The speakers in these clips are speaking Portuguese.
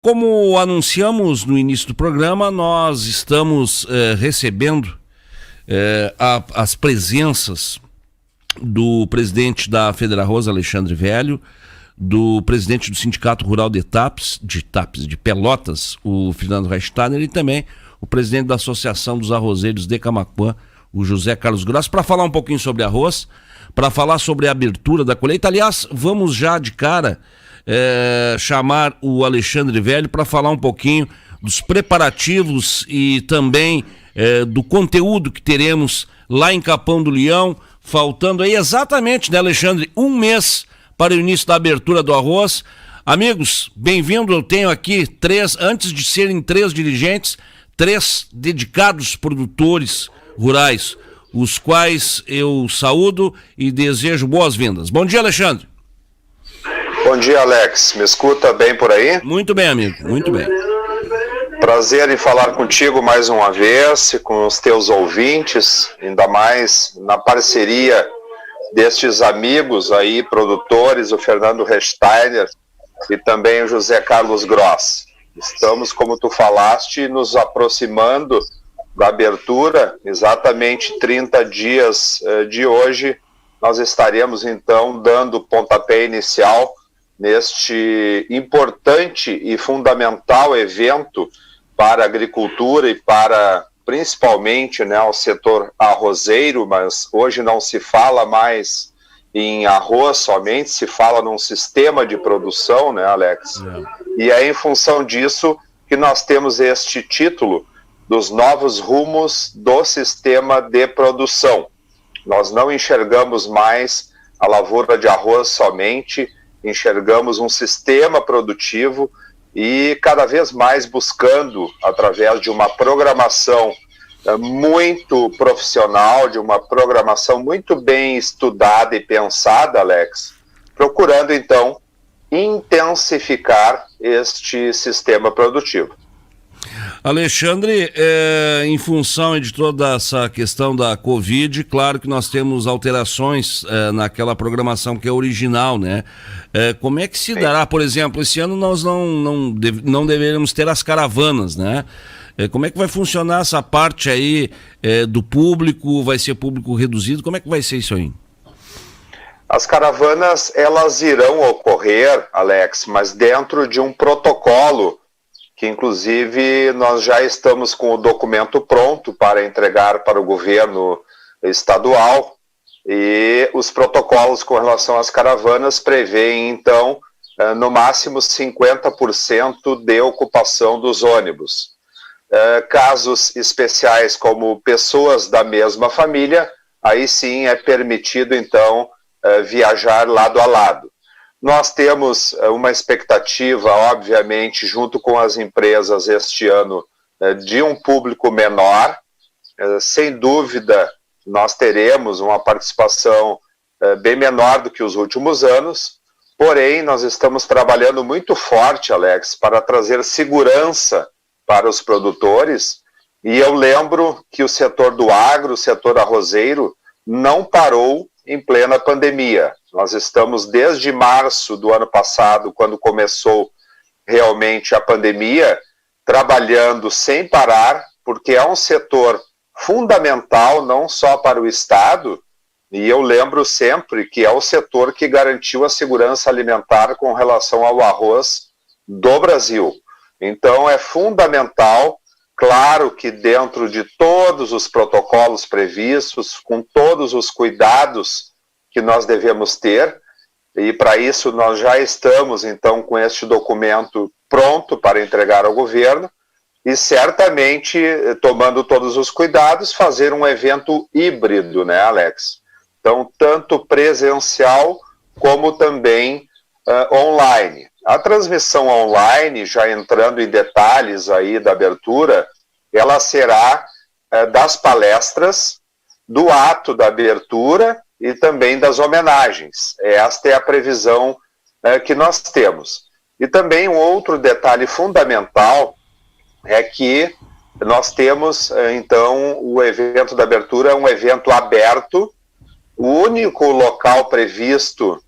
Como anunciamos no início do programa, nós estamos recebendo as presenças do presidente da FEDERARROZ, Alexandre Velho, do presidente do Sindicato Rural de Pelotas, o Fernando Reichsteiner, e também o presidente da Associação dos Arrozeiros de Camaquã, o José Carlos Gross, para falar um pouquinho sobre arroz, para falar sobre a abertura da colheita. Aliás, vamos já de cara chamar o Alexandre Velho para falar um pouquinho dos preparativos e também do conteúdo que teremos lá em Capão do Leão, faltando aí exatamente, né, Alexandre, um mês para o início da abertura do arroz. Amigos, bem-vindo. Eu tenho aqui antes de serem três dirigentes, três dedicados produtores rurais, os quais eu saúdo e desejo boas-vindas. Bom dia, Alexandre. Bom dia, Alex. Me escuta bem por aí? Muito bem, amigo. Muito bem. Prazer em falar contigo mais uma vez, com os teus ouvintes, ainda mais na parceria destes amigos aí, produtores, o Fernando Reichsteiner e também o José Carlos Gross. Estamos, como tu falaste, nos aproximando da abertura, exatamente 30 dias de hoje, nós estaremos então dando pontapé inicial neste importante e fundamental evento para a agricultura e para, principalmente, né, o setor arrozeiro, mas hoje não se fala mais em arroz somente, se fala num sistema de produção, né, Alex? E é em função disso que nós temos este título dos novos rumos do sistema de produção. Nós não enxergamos mais a lavoura de arroz somente, enxergamos um sistema produtivo e cada vez mais buscando, através de uma programação muito profissional, de uma programação muito bem estudada e pensada, Alex, procurando então intensificar este sistema produtivo. Alexandre, em função de toda essa questão da Covid, claro que nós temos alterações naquela programação que é original, né? Como é que se dará, por exemplo, esse ano nós não deveremos ter as caravanas, né? Como é que vai funcionar essa parte aí do público? Vai ser público reduzido? Como é que vai ser isso aí? As caravanas, elas irão ocorrer, Alex, mas dentro de um protocolo que inclusive nós já estamos com o documento pronto para entregar para o governo estadual, e os protocolos com relação às caravanas prevêem, então, no máximo 50% de ocupação dos ônibus. Casos especiais como pessoas da mesma família, aí sim é permitido, então, viajar lado a lado. Nós temos uma expectativa, obviamente, junto com as empresas este ano, de um público menor. Sem dúvida, nós teremos uma participação bem menor do que os últimos anos, porém, nós estamos trabalhando muito forte, Alex, para trazer segurança para os produtores, e eu lembro que o setor do agro, o setor arrozeiro, não parou em plena pandemia. Nós estamos desde março do ano passado, quando começou realmente a pandemia, trabalhando sem parar, porque é um setor fundamental não só para o Estado, e eu lembro sempre que é o setor que garantiu a segurança alimentar com relação ao arroz do Brasil. Então é fundamental, claro que dentro de todos os protocolos previstos, com todos os cuidados que nós devemos ter, e para isso nós já estamos então com este documento pronto para entregar ao governo, e certamente, tomando todos os cuidados, fazer um evento híbrido, né, Alex? Então, tanto presencial como também online. A transmissão online, já entrando em detalhes aí da abertura, ela será das palestras, do ato da abertura e também das homenagens. Esta é a previsão que nós temos. E também um outro detalhe fundamental é que nós temos, então, o evento da abertura é um evento aberto. O único local previsto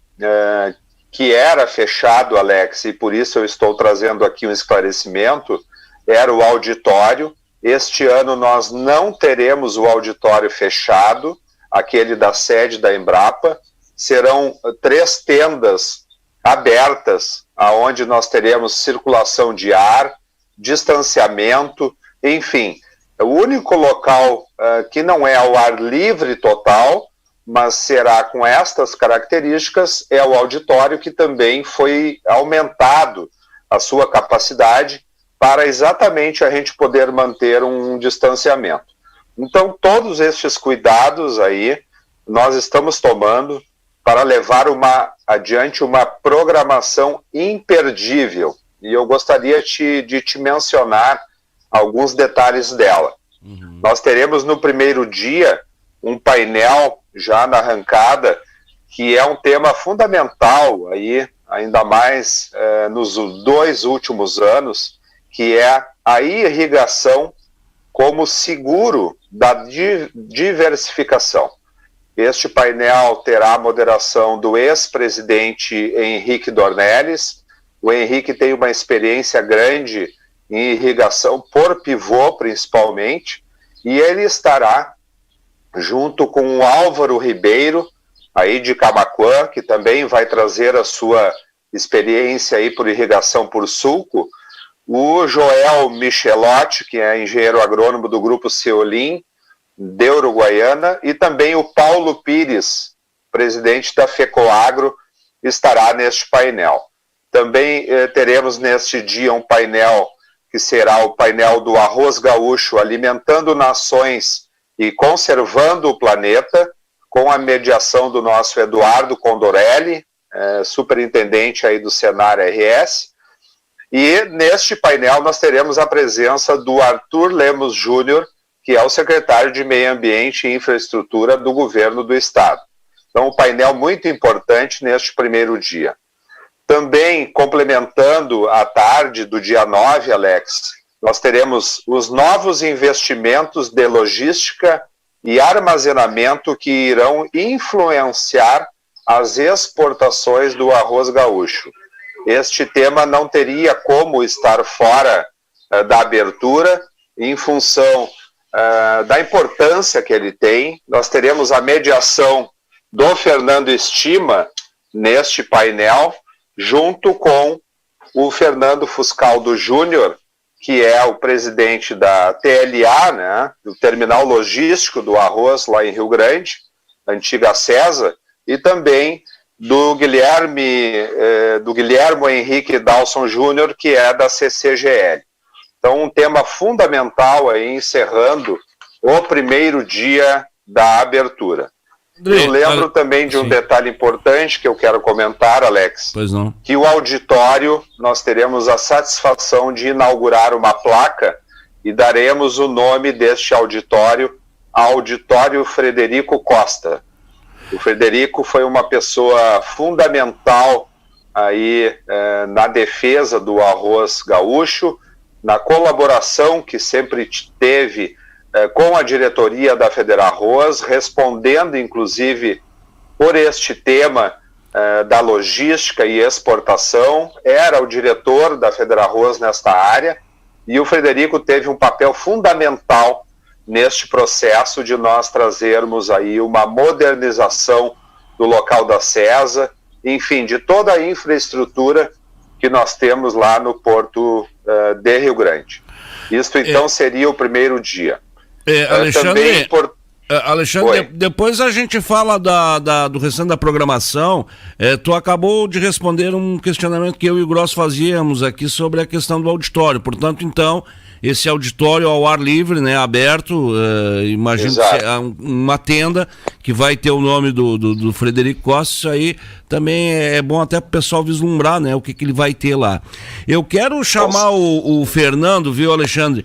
que era fechado, Alex, e por isso eu estou trazendo aqui um esclarecimento, era o auditório. Este ano nós não teremos o auditório fechado, aquele da sede da Embrapa. Serão 3 tendas abertas, aonde nós teremos circulação de ar, distanciamento, enfim. O único local que não é ao ar livre total, mas será com estas características, é o auditório, que também foi aumentado a sua capacidade para exatamente a gente poder manter um distanciamento. Então, todos estes cuidados aí nós estamos tomando para levar adiante uma programação imperdível. E eu gostaria de te mencionar alguns detalhes dela. Nós teremos no primeiro dia um painel já na arrancada, que é um tema fundamental aí, ainda mais nos 2 últimos anos, que é a irrigação como seguro da diversificação. Este painel terá a moderação do ex-presidente Henrique Dornelles. O Henrique tem uma experiência grande em irrigação por pivô, principalmente, e ele estará junto com o Álvaro Ribeiro, aí de Camaquã, que também vai trazer a sua experiência aí por irrigação por sulco, o Joel Michelotti, que é engenheiro agrônomo do Grupo Ceolim, de Uruguaiana, e também o Paulo Pires, presidente da FECOAGRO, estará neste painel. Também teremos neste dia um painel que será o painel do arroz gaúcho, alimentando nações e conservando o planeta, com a mediação do nosso Eduardo Condorelli, superintendente aí do Senar RS. E neste painel nós teremos a presença do Arthur Lemos Júnior, que é o secretário de Meio Ambiente e Infraestrutura do governo do estado. Então, um painel muito importante neste primeiro dia. Também, complementando a tarde do dia 9, Alex, nós teremos os novos investimentos de logística e armazenamento que irão influenciar as exportações do arroz gaúcho. Este tema não teria como estar fora da abertura, em função da importância que ele tem. Nós teremos a mediação do Fernando Estima neste painel, junto com o Fernando Fuscaldo Júnior, que é o presidente da TLA, né, do Terminal Logístico do Arroz, lá em Rio Grande, antiga CESA, e também do Guilhermo Henrique Dalson Júnior, que é da CCGL. Então, um tema fundamental aí, encerrando o primeiro dia da abertura. Eu lembro também de um detalhe importante que eu quero comentar, Alex. Pois não. Que o auditório, nós teremos a satisfação de inaugurar uma placa e daremos o nome deste auditório, Auditório Frederico Costa. O Frederico foi uma pessoa fundamental aí na defesa do arroz gaúcho, na colaboração que sempre teve com a diretoria da Federarroz, respondendo inclusive por este tema da logística e exportação. Era o diretor da Federarroz nesta área, e o Frederico teve um papel fundamental neste processo de nós trazermos aí uma modernização do local da CESA, enfim, de toda a infraestrutura que nós temos lá no Porto de Rio Grande. Isto então seria o primeiro dia. Alexandre, Alexandre, depois a gente fala do restante da programação. Tu acabou de responder um questionamento que eu e o Gross fazíamos aqui sobre a questão do auditório. Portanto, então, esse auditório ao ar livre, né, aberto, imagino que é uma tenda que vai ter o nome do Frederico Costa. Isso aí também é bom até para o pessoal vislumbrar, né, o que ele vai ter lá. Eu quero chamar o Fernando, viu, Alexandre,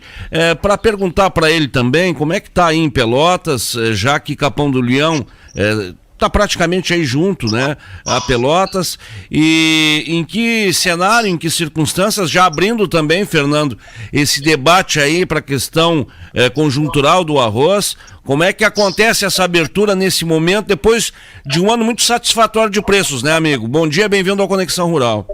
para perguntar para ele também como é que está aí em Pelotas, já que Capão do Leão está praticamente aí junto, né, a Pelotas, e em que cenário, em que circunstâncias, já abrindo também, Fernando, esse debate aí para a questão conjuntural do arroz, como é que acontece essa abertura nesse momento, depois de um ano muito satisfatório de preços, né, amigo? Bom dia, bem-vindo ao Conexão Rural.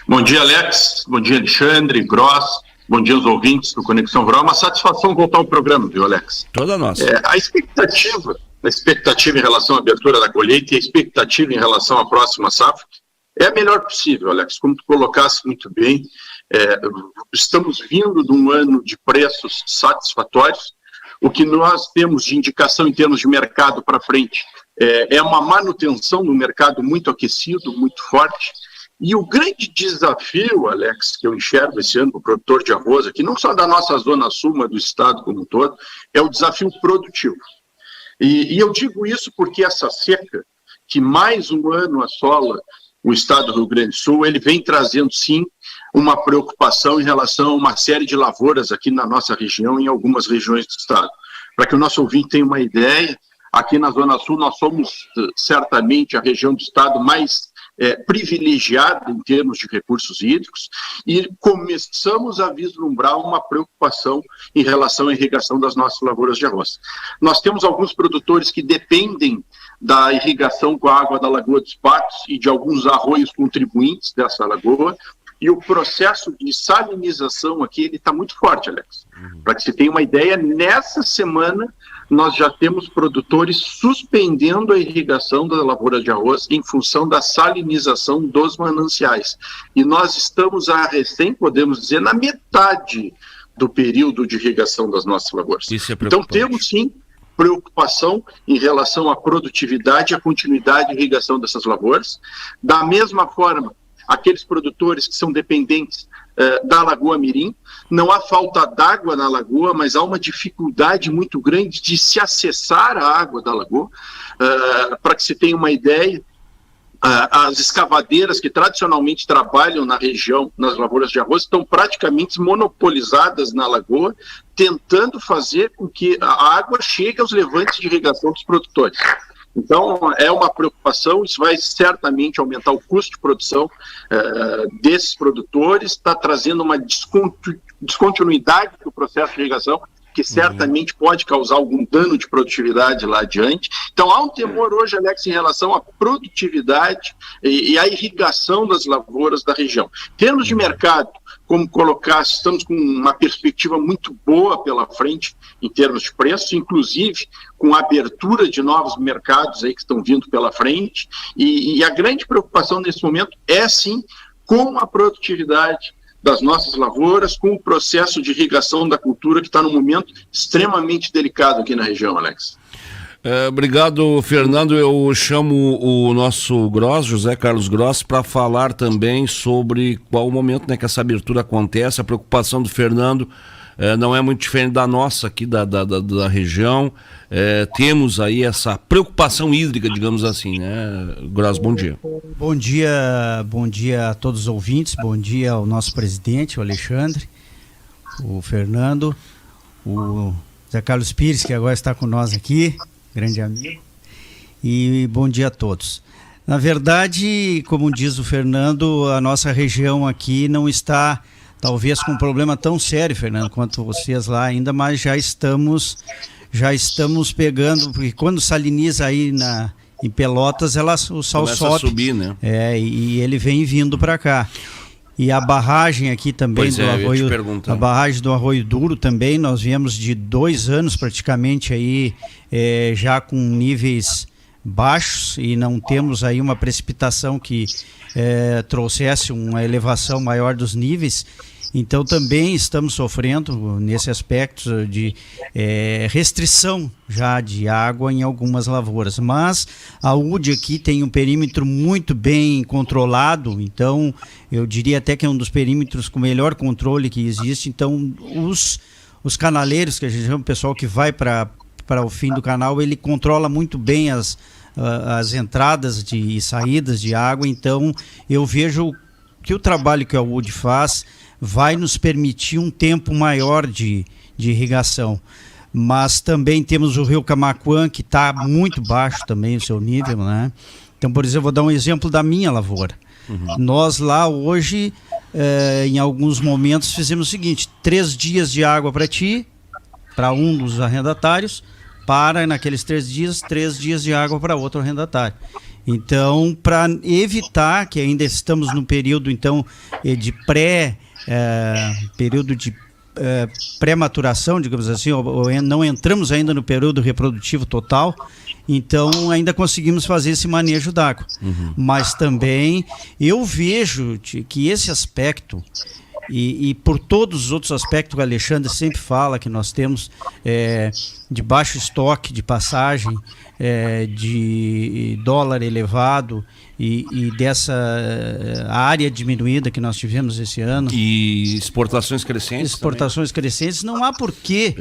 Bom dia, Alex, bom dia, Alexandre, Gross, bom dia aos ouvintes do Conexão Rural, uma satisfação voltar ao programa, viu, Alex? Toda nossa. A expectativa em relação à abertura da colheita e a expectativa em relação à próxima safra é a melhor possível, Alex. Como tu colocaste muito bem, estamos vindo de um ano de preços satisfatórios. O que nós temos de indicação em termos de mercado para frente é uma manutenção do mercado muito aquecido, muito forte. E o grande desafio, Alex, que eu enxergo esse ano para o produtor de arroz aqui, não só da nossa zona sul, mas do estado como um todo, é o desafio produtivo. E eu digo isso porque essa seca, que mais um ano assola o estado do Rio Grande do Sul, ele vem trazendo, sim, uma preocupação em relação a uma série de lavouras aqui na nossa região e em algumas regiões do estado. Para que o nosso ouvinte tenha uma ideia, aqui na Zona Sul nós somos, certamente, a região do estado mais privilegiada em termos de recursos hídricos e começamos a vislumbrar uma preocupação em relação à irrigação das nossas lavouras de arroz. Nós temos alguns produtores que dependem da irrigação com a água da Lagoa dos Patos e de alguns arroios contribuintes dessa lagoa, e o processo de salinização aqui ele está muito forte, Alex. Para que você tenha uma ideia, nessa semana nós já temos produtores suspendendo a irrigação da lavoura de arroz em função da salinização dos mananciais. E nós estamos podemos dizer, na metade do período de irrigação das nossas lavouras. Isso é então temos sim preocupação em relação à produtividade e à continuidade de irrigação dessas lavouras. Da mesma forma, aqueles produtores que são dependentes da Lagoa Mirim, não há falta d'água na lagoa, mas há uma dificuldade muito grande de se acessar a água da lagoa. Para que se tenha uma ideia, as escavadeiras que tradicionalmente trabalham na região, nas lavouras de arroz, estão praticamente monopolizadas na lagoa, tentando fazer com que a água chegue aos levantes de irrigação dos produtores. Então, é uma preocupação, isso vai certamente aumentar o custo de produção desses produtores, está trazendo uma descontinuidade do processo de irrigação, que certamente pode causar algum dano de produtividade lá adiante. Então, há um temor hoje, Alex, em relação à produtividade e à irrigação das lavouras da região. Em termos de mercado, como colocaste, estamos com uma perspectiva muito boa pela frente em termos de preço, inclusive com a abertura de novos mercados aí que estão vindo pela frente, e a grande preocupação nesse momento é sim com a produtividade das nossas lavouras, com o processo de irrigação da cultura que está num momento extremamente delicado aqui na região, Alex. Obrigado, Fernando. Eu chamo o nosso Gross, José Carlos Gross, para falar também sobre qual o momento, né, que essa abertura acontece. A preocupação do Fernando não é muito diferente da nossa aqui da região. Temos aí essa preocupação hídrica, digamos assim, né? Gross, bom dia. Bom dia a todos os ouvintes, bom dia ao nosso presidente, o Alexandre, o Fernando, o Zé Carlos Pires, que agora está com nós aqui, grande amigo, e bom dia a todos. Na verdade, como diz o Fernando, a nossa região aqui não está, talvez, com um problema tão sério, Fernando, quanto vocês lá ainda, mas já estamos pegando, porque quando saliniza aí em Pelotas, o sal começa sobe, a subir, né? E ele vem vindo para cá. E a barragem aqui também do Arroio, a barragem do Arroio Duro também, nós viemos de 2 anos praticamente aí já com níveis baixos e não temos aí uma precipitação que trouxesse uma elevação maior dos níveis. Então também estamos sofrendo nesse aspecto de restrição já de água em algumas lavouras, mas a UD aqui tem um perímetro muito bem controlado, então eu diria até que é um dos perímetros com melhor controle que existe. Então os canaleiros, que a gente chama, o pessoal que vai para o fim do canal, ele controla muito bem as entradas e saídas de água. Então eu vejo que o trabalho que a UD faz vai nos permitir um tempo maior de irrigação. mas também temos o rio Camaquã, que está muito baixo também o seu nível, né? Então, por exemplo, vou dar um exemplo da minha lavoura. Nós lá hoje, em alguns momentos, fizemos o seguinte: 3 dias de água para ti, para um dos arrendatários, naqueles 3 dias, 3 dias de água para outro arrendatário. Então, para evitar que ainda estamos no período então de pré-maturação, digamos assim, ou não entramos ainda no período reprodutivo total, então ainda conseguimos fazer esse manejo d'água. Mas também eu vejo que esse aspecto, e por todos os outros aspectos que o Alexandre sempre fala, que nós temos de baixo estoque de passagem, de dólar elevado e dessa área diminuída que nós tivemos esse ano. E exportações crescentes. Exportações também crescentes, não há porquê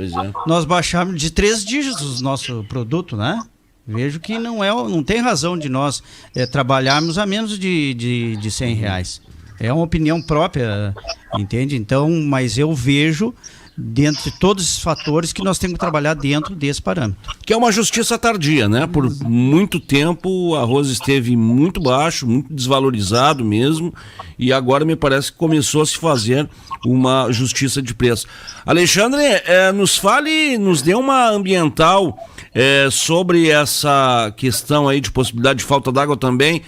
nós baixarmos de 3 dígitos o nosso produto, né? Vejo que não tem razão de nós trabalharmos a menos de R$100. É uma opinião própria, entende? Então, mas eu vejo, dentre todos esses fatores, que nós temos que trabalhar dentro desse parâmetro. Que é uma justiça tardia, né? Por muito tempo o arroz esteve muito baixo, muito desvalorizado mesmo, e agora me parece que começou a se fazer uma justiça de preço. Alexandre, nos dê uma ambiental sobre essa questão aí de possibilidade de falta d'água também,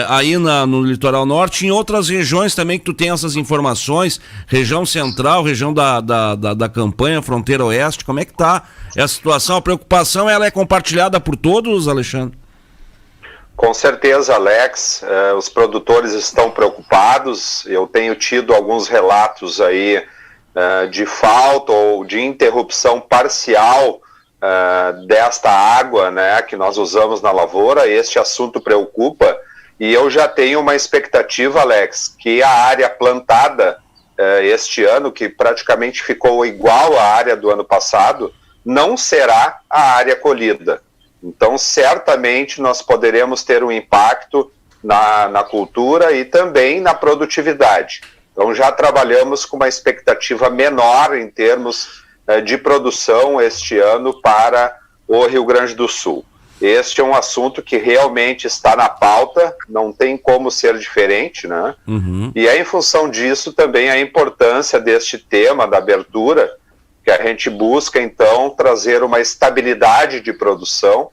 aí no litoral norte, em outras regiões também que tu tem essas informações, região central, região da campanha, fronteira oeste, como é que tá essa situação? A preocupação, ela é compartilhada por todos, Alexandre? Com certeza, Alex, os produtores estão preocupados. Eu tenho tido alguns relatos aí de falta ou de interrupção parcial desta água, né, que nós usamos na lavoura. Este assunto preocupa, e eu já tenho uma expectativa, Alex, que a área plantada este ano, que praticamente ficou igual à área do ano passado, não será a área colhida. Então, certamente, nós poderemos ter um impacto na cultura e também na produtividade. Então, já trabalhamos com uma expectativa menor em termos de produção este ano para o Rio Grande do Sul. Este é um assunto que realmente está na pauta, não tem como ser diferente, né? E é em função disso também a importância deste tema da abertura, que a gente busca, então, trazer uma estabilidade de produção,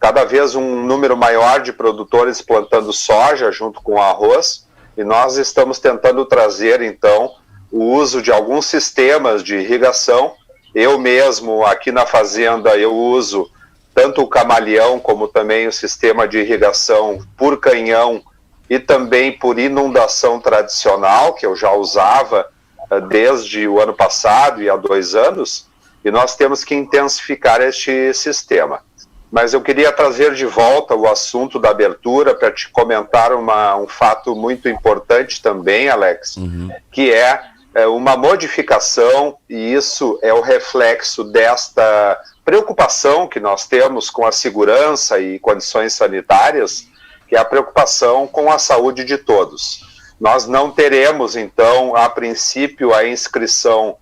cada vez um número maior de produtores plantando soja junto com arroz, e nós estamos tentando trazer, então, o uso de alguns sistemas de irrigação. Eu mesmo, aqui na fazenda, eu uso tanto o camaleão como também o sistema de irrigação por canhão e também por inundação tradicional, que eu já usava desde o ano passado e há 2 anos, e nós temos que intensificar este sistema. Mas eu queria trazer de volta o assunto da abertura para te comentar um fato muito importante também, Alex, que é uma modificação, e isso é o reflexo desta preocupação que nós temos com a segurança e condições sanitárias, que é a preocupação com a saúde de todos. Nós não teremos, então, a princípio, a inscrição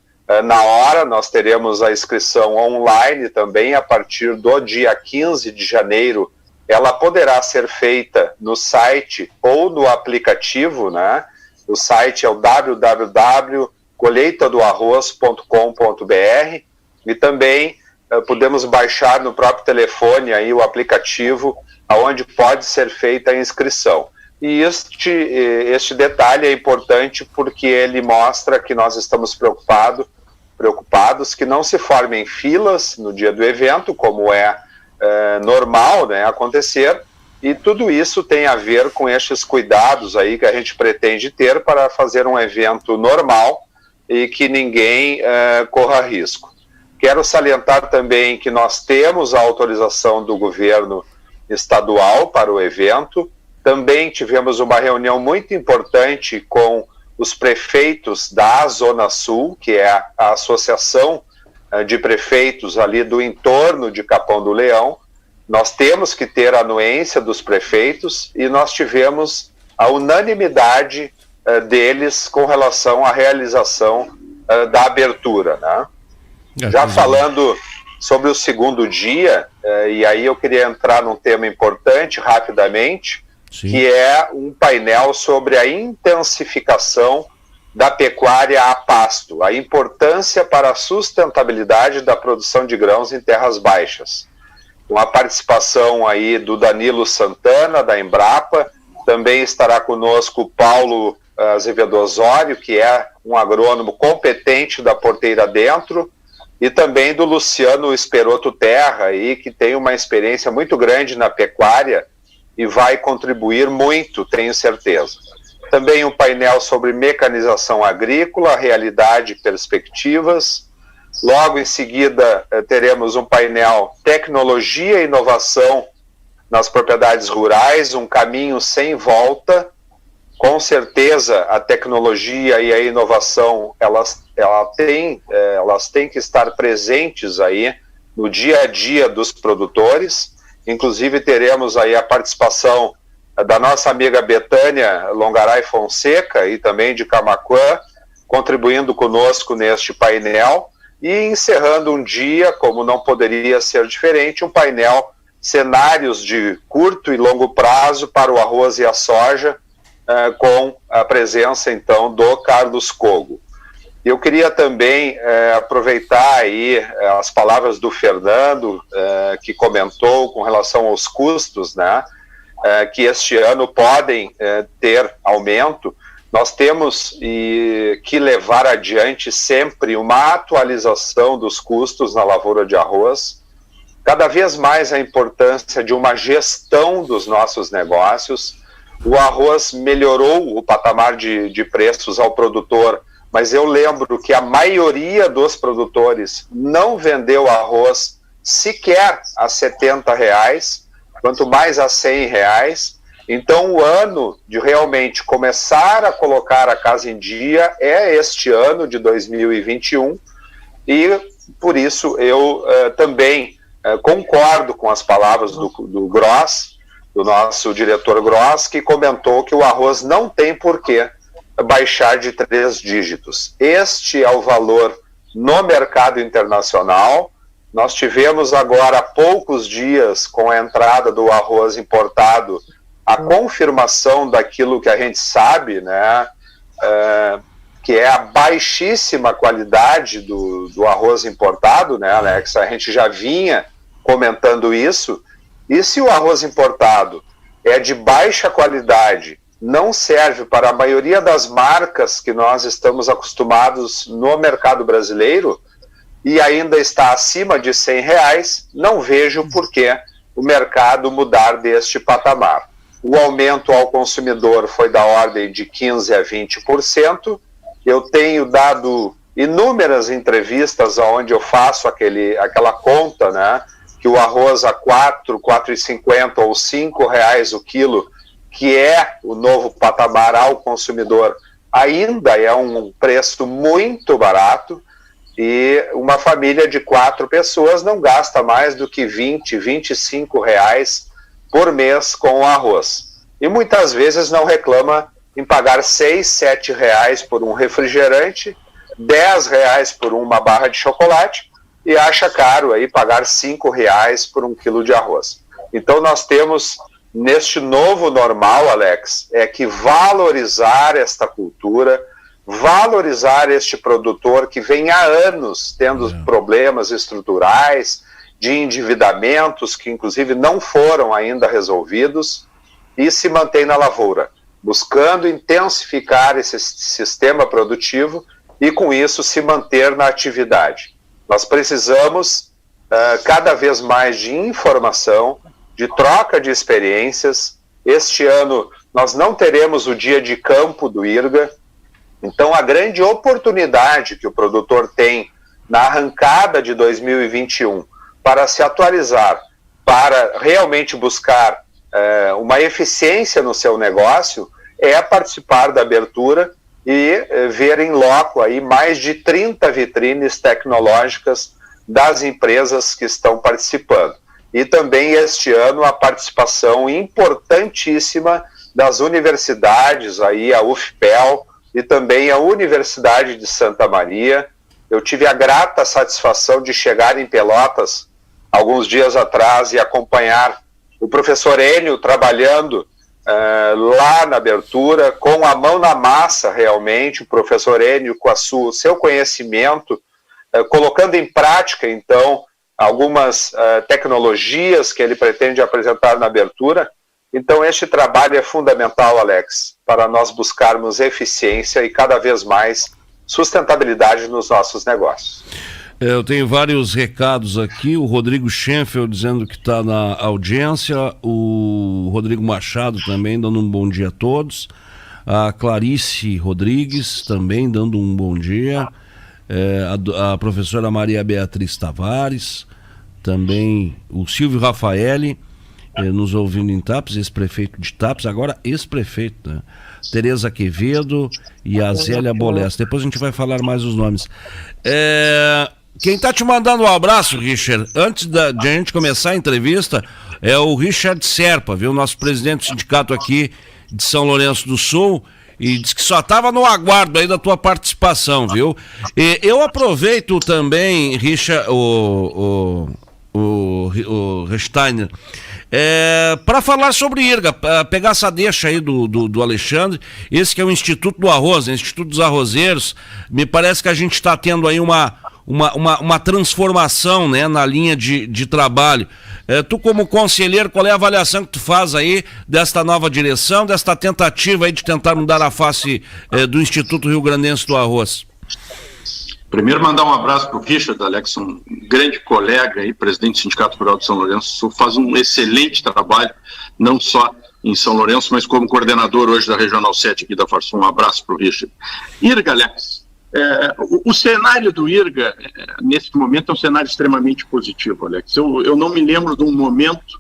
na hora, nós teremos a inscrição online também, a partir do dia 15 de janeiro, ela poderá ser feita no site ou no aplicativo, né? O site é o www.colheitadoarroz.com.br, e também podemos baixar no próprio telefone aí o aplicativo, onde pode ser feita a inscrição. E este detalhe é importante porque ele mostra que nós estamos preocupados que não se formem filas no dia do evento, como é normal, né, acontecer, e tudo isso tem a ver com estes cuidados aí que a gente pretende ter para fazer um evento normal e que ninguém corra risco. Quero salientar também que nós temos a autorização do governo estadual para o evento. Também tivemos uma reunião muito importante com os prefeitos da Zona Sul, que é a associação de prefeitos ali do entorno de Capão do Leão. Nós temos que ter a anuência dos prefeitos e nós tivemos a unanimidade deles com relação à realização da abertura, né? Já falando sobre o segundo dia, e aí eu queria entrar num tema importante rapidamente, sim, que é um painel sobre a intensificação da pecuária a pasto, a importância para a sustentabilidade da produção de grãos em terras baixas. Com a participação aí do Danilo Santana, da Embrapa, também estará conosco o Paulo Azevedo Osório, que é um agrônomo competente da Porteira Dentro, e também do Luciano Esperoto Terra, aí, que tem uma experiência muito grande na pecuária e vai contribuir muito, tenho certeza. Também um painel sobre mecanização agrícola, realidade e perspectivas. Logo em seguida, teremos um painel tecnologia e inovação nas propriedades rurais, um caminho sem volta. Com certeza, a tecnologia e a inovação, elas têm que estar presentes aí no dia a dia dos produtores. Inclusive, teremos aí a participação da nossa amiga Betânia Longaray Fonseca e também de Camaquã, contribuindo conosco neste painel. E encerrando um dia, como não poderia ser diferente, um painel cenários de curto e longo prazo para o arroz e a soja, com a presença, então, do Carlos Cogo. Eu queria também aproveitar aí as palavras do Fernando, que comentou com relação aos custos, né, que este ano podem ter aumento. Nós temos que levar adiante sempre uma atualização dos custos na lavoura de arroz, cada vez mais a importância de uma gestão dos nossos negócios. O arroz melhorou o patamar de preços ao produtor, mas eu lembro que a maioria dos produtores não vendeu arroz sequer a R$70, quanto mais a R$100. Então, o ano de realmente começar a colocar a casa em dia é este ano de 2021, e por isso eu também concordo com as palavras do Gross, do nosso diretor Gross, que comentou que o arroz não tem porquê baixar de 3 dígitos. Este é o valor no mercado internacional. Nós tivemos agora há poucos dias, com a entrada do arroz importado, a confirmação daquilo que a gente sabe, né, que é a baixíssima qualidade do arroz importado, né, Alex? A gente já vinha comentando isso. E se o arroz importado é de baixa qualidade, não serve para a maioria das marcas que nós estamos acostumados no mercado brasileiro, e ainda está acima de R$100, não vejo por que o mercado mudar deste patamar. O aumento ao consumidor foi da ordem de 15% a 20%. Eu tenho dado inúmeras entrevistas onde eu faço aquela conta, né, que o arroz a R$4, R$4,50 ou R$5 o quilo, que é o novo patamar ao consumidor, ainda é um preço muito barato, e uma família de 4 pessoas não gasta mais do que R$20, R$25 por mês com o arroz. E muitas vezes não reclama em pagar R$6, R$7 por um refrigerante, R$10 por uma barra de chocolate, e acha caro aí pagar R$5 por um quilo de arroz. Então nós temos, neste novo normal, Alex, que valorizar esta cultura, valorizar este produtor que vem há anos tendo problemas estruturais, de endividamentos que inclusive não foram ainda resolvidos, e se mantém na lavoura, buscando intensificar esse sistema produtivo e com isso se manter na atividade. Nós precisamos cada vez mais de informação, de troca de experiências. Este ano nós não teremos o dia de campo do IRGA, então a grande oportunidade que o produtor tem na arrancada de 2021 para se atualizar, para realmente buscar uma eficiência no seu negócio, é participar da abertura e ver em loco aí mais de 30 vitrines tecnológicas das empresas que estão participando. E também este ano a participação importantíssima das universidades, aí a UFPEL e também a Universidade de Santa Maria. Eu tive a grata satisfação de chegar em Pelotas alguns dias atrás e acompanhar o professor Enio trabalhando lá na abertura, com a mão na massa realmente, o professor Enio com o seu conhecimento, colocando em prática, então, algumas tecnologias que ele pretende apresentar na abertura. Então, este trabalho é fundamental, Alex, para nós buscarmos eficiência e cada vez mais sustentabilidade nos nossos negócios. Eu tenho vários recados aqui, o Rodrigo Schenfeld dizendo que está na audiência, o Rodrigo Machado também dando um bom dia a todos, a Clarice Rodrigues também dando um bom dia, a professora Maria Beatriz Tavares, também o Silvio Rafaeli, nos ouvindo em Tapes, ex-prefeito de Tapes, agora ex-prefeito, né? Tereza Quevedo e a Zélia Bolesta. Depois a gente vai falar mais os nomes. Quem tá te mandando um abraço, Richard, antes de a gente começar a entrevista, é o Richard Serpa, viu? Nosso presidente do sindicato aqui de São Lourenço do Sul, e diz que só estava no aguardo aí da tua participação, viu? E eu aproveito também, Richard, o Steiner, para falar sobre IRGA, pegar essa deixa aí do Alexandre, esse que é o Instituto do Arroz, né? Instituto dos Arrozeiros. Me parece que a gente está tendo aí uma transformação, né, na linha de trabalho. Tu, como conselheiro, qual é a avaliação que tu faz aí desta nova direção, desta tentativa aí de tentar mudar a face do Instituto Rio Grandense do Arroz? Primeiro, mandar um abraço para o Richard, Alex, um grande colega e presidente do Sindicato Rural de São Lourenço, faz um excelente trabalho, não só em São Lourenço, mas como coordenador hoje da Regional 7 aqui da Farsul. Um abraço para o Richard. IRGA, Alex, o cenário do IRGA, nesse momento, é um cenário extremamente positivo, Alex. Eu não me lembro de um momento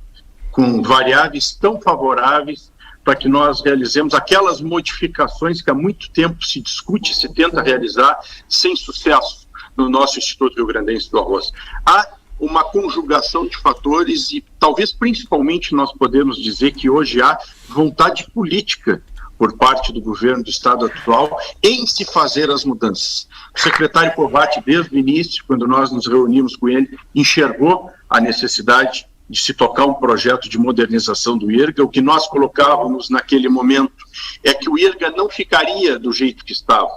com variáveis tão favoráveis para que nós realizemos aquelas modificações que há muito tempo se discute, se tenta realizar, sem sucesso no nosso Instituto Rio Grandense do Arroz. Há uma conjugação de fatores e talvez principalmente nós podemos dizer que hoje há vontade política por parte do governo do estado atual em se fazer as mudanças. O secretário Povati, desde o início, quando nós nos reunimos com ele, enxergou a necessidade de se tocar um projeto de modernização do IRGA. O que nós colocávamos naquele momento é que o IRGA não ficaria do jeito que estava.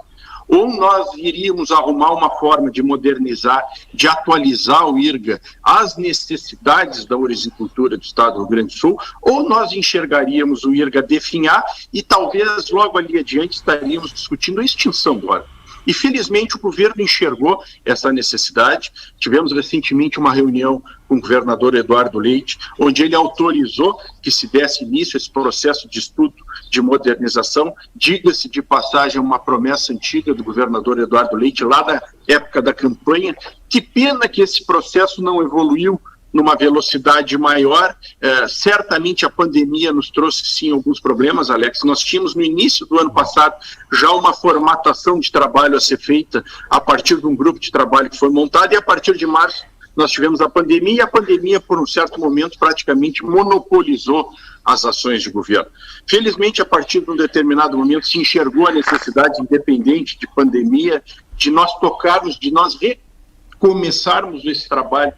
Ou nós iríamos arrumar uma forma de modernizar, de atualizar o IRGA às necessidades da orizicultura do estado do Rio Grande do Sul, ou nós enxergaríamos o IRGA definhar e talvez logo ali adiante estaríamos discutindo a extinção do órgão. E, felizmente, o governo enxergou essa necessidade. Tivemos recentemente uma reunião com o governador Eduardo Leite, onde ele autorizou que se desse início a esse processo de estudo de modernização. Diga-se de passagem, uma promessa antiga do governador Eduardo Leite, lá da época da campanha. Que pena que esse processo não evoluiu numa velocidade maior. Certamente a pandemia nos trouxe sim alguns problemas, Alex. Nós tínhamos no início do ano passado já uma formatação de trabalho a ser feita a partir de um grupo de trabalho que foi montado, e a partir de março nós tivemos a pandemia, e a pandemia por um certo momento praticamente monopolizou as ações de governo. Felizmente, a partir de um determinado momento se enxergou a necessidade, independente de pandemia, de nós tocarmos, de nós começarmos esse trabalho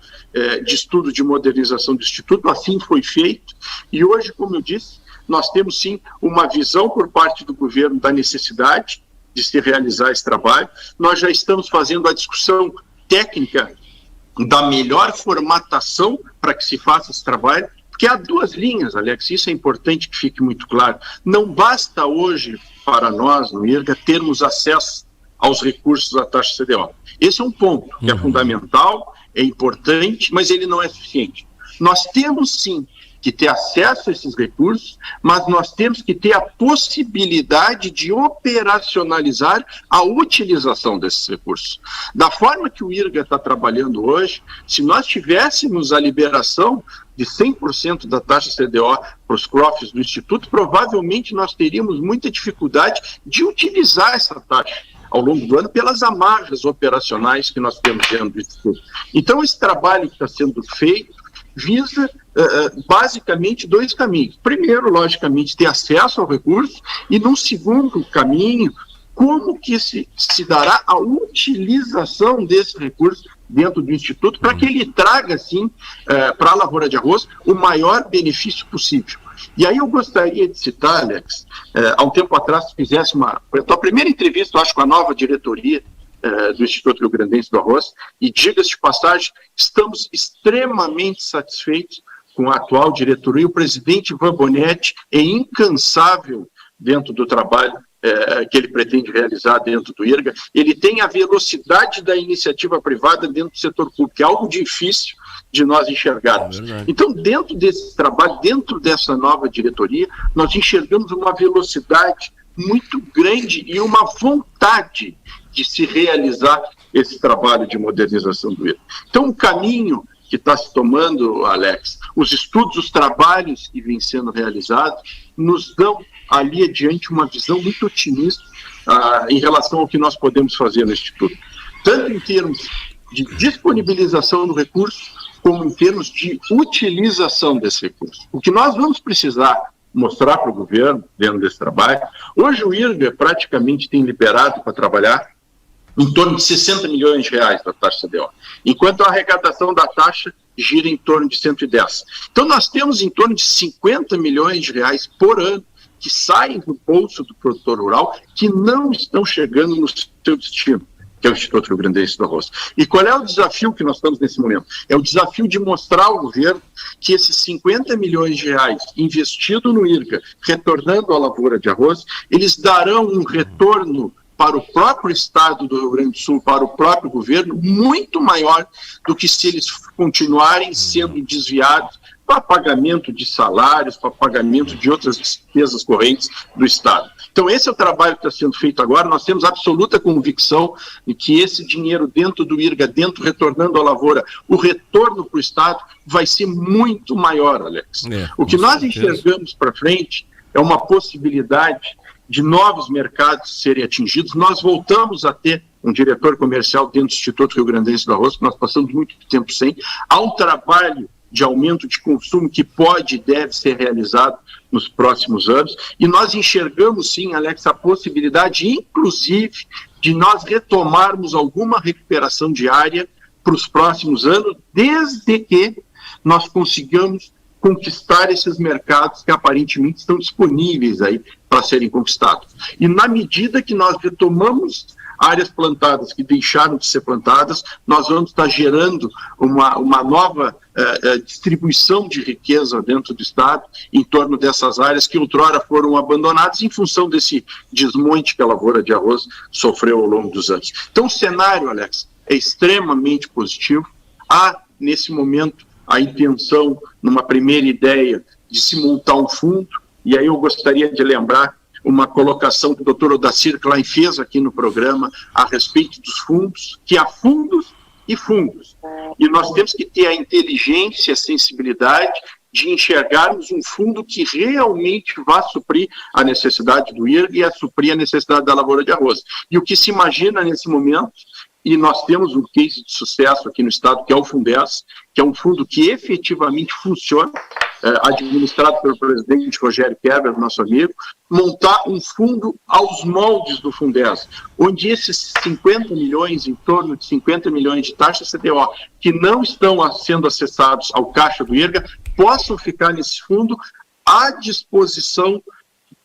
de estudo de modernização do Instituto. Assim foi feito, e hoje, como eu disse, nós temos sim uma visão por parte do governo da necessidade de se realizar esse trabalho. Nós já estamos fazendo a discussão técnica da melhor formatação para que se faça esse trabalho, porque há duas linhas, Alex, isso é importante que fique muito claro. Não basta hoje para nós, no IRGA, termos acesso aos recursos da taxa CDO. Esse é um ponto que é fundamental, é importante, mas ele não é suficiente. Nós temos sim que ter acesso a esses recursos, mas nós temos que ter a possibilidade de operacionalizar a utilização desses recursos. Da forma que o IRGA está trabalhando hoje, se nós tivéssemos a liberação de 100% da taxa CDO para os cofres do Instituto, provavelmente nós teríamos muita dificuldade de utilizar essa taxa ao longo do ano pelas amarras operacionais que nós temos dentro do Instituto. Então, esse trabalho que está sendo feito visa basicamente dois caminhos. Primeiro, logicamente, ter acesso ao recurso, e num segundo caminho, como que se dará a utilização desse recurso dentro do Instituto para que ele traga, assim, para a lavoura de arroz o maior benefício possível. E aí eu gostaria de citar, Alex, há um tempo atrás fizesse a primeira entrevista, eu acho, com a nova diretoria do Instituto Rio Grandense do Arroz, e diga-se de passagem, estamos extremamente satisfeitos com a atual diretoria. O presidente Ivan Bonetti é incansável dentro do trabalho que ele pretende realizar dentro do IRGA. Ele tem a velocidade da iniciativa privada dentro do setor público, é algo difícil de nós enxergarmos. Então, dentro desse trabalho, dentro dessa nova diretoria, nós enxergamos uma velocidade muito grande e uma vontade de se realizar esse trabalho de modernização do IRGA. Então, o caminho que está se tomando, Alex, os estudos, os trabalhos que vêm sendo realizados, nos dão ali adiante uma visão muito otimista em relação ao que nós podemos fazer no Instituto, tanto em termos de disponibilização do recurso, como em termos de utilização desse recurso. O que nós vamos precisar mostrar para o governo, dentro desse trabalho, hoje o IRGA praticamente tem liberado para trabalhar em torno de 60 milhões de reais da taxa CDO, enquanto a arrecadação da taxa gira em torno de 110. Então nós temos em torno de 50 milhões de reais por ano que saem do bolso do produtor rural, que não estão chegando no seu destino, que é o Instituto Rio Grandense do Arroz. E qual é o desafio que nós estamos nesse momento? É o desafio de mostrar ao governo que esses 50 milhões de reais investidos no IRGA, retornando à lavoura de arroz, eles darão um retorno para o próprio Estado do Rio Grande do Sul, para o próprio governo, muito maior do que se eles continuarem sendo desviados para pagamento de salários, para pagamento de outras despesas correntes do Estado. Então esse é o trabalho que está sendo feito agora. Nós temos absoluta convicção de que esse dinheiro dentro do IRGA, retornando à lavoura, o retorno para o Estado vai ser muito maior, Alex. O que nós enxergamos para frente é uma possibilidade de novos mercados serem atingidos. Nós voltamos a ter um diretor comercial dentro do Instituto Rio Grandense do Arroz, que nós passamos muito tempo sem. Há um trabalho de aumento de consumo que pode e deve ser realizado nos próximos anos, e nós enxergamos sim, Alex, a possibilidade, inclusive, de nós retomarmos alguma recuperação diária para os próximos anos, desde que nós consigamos conquistar esses mercados que aparentemente estão disponíveis aí para serem conquistados. E na medida que nós retomamos áreas plantadas que deixaram de ser plantadas, nós vamos estar gerando uma nova distribuição de riqueza dentro do Estado, em torno dessas áreas que outrora foram abandonadas em função desse desmonte que a lavoura de arroz sofreu ao longo dos anos. Então o cenário, Alex, é extremamente positivo. Há, nesse momento, a intenção, numa primeira ideia, de se montar um fundo, e aí eu gostaria de lembrar uma colocação que o doutor Odacir Klein fez aqui no programa a respeito dos fundos, que há fundos e fundos. E nós temos que ter a inteligência, a sensibilidade de enxergarmos um fundo que realmente vá suprir a necessidade do IRGA e a suprir a necessidade da lavoura de arroz. E o que se imagina nesse momento, e nós temos um case de sucesso aqui no Estado, que é o Fundez, que é um fundo que efetivamente funciona, administrado pelo presidente Rogério Kerber, nosso amigo, montar um fundo aos moldes do Fundez, onde esses 50 milhões, em torno de 50 milhões de taxas CDO, que não estão sendo acessados ao caixa do IRGA, possam ficar nesse fundo à disposição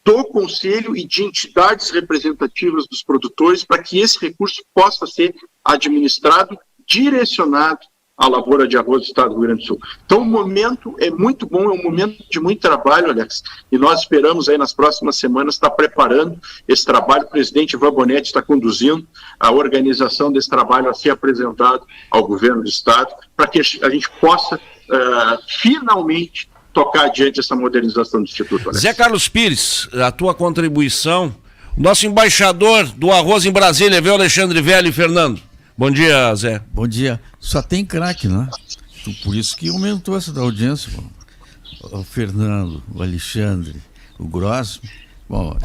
do Conselho e de entidades representativas dos produtores para que esse recurso possa ser administrado, direcionado à lavoura de arroz do Estado do Rio Grande do Sul. Então o momento é muito bom, é um momento de muito trabalho, Alex, e nós esperamos aí nas próximas semanas estar preparando esse trabalho. O presidente Ivan Bonetti está conduzindo a organização desse trabalho a ser apresentado ao governo do Estado, para que a gente possa finalmente tocar adiante essa modernização do Instituto. Alex. Zé Carlos Pires, a tua contribuição, nosso embaixador do arroz em Brasília, viu, Alexandre Velho e Fernando. Bom dia, Zé. Bom dia. Só tem craque, né? Por isso que aumentou essa da audiência. O Fernando, o Alexandre, o Gross. Bom,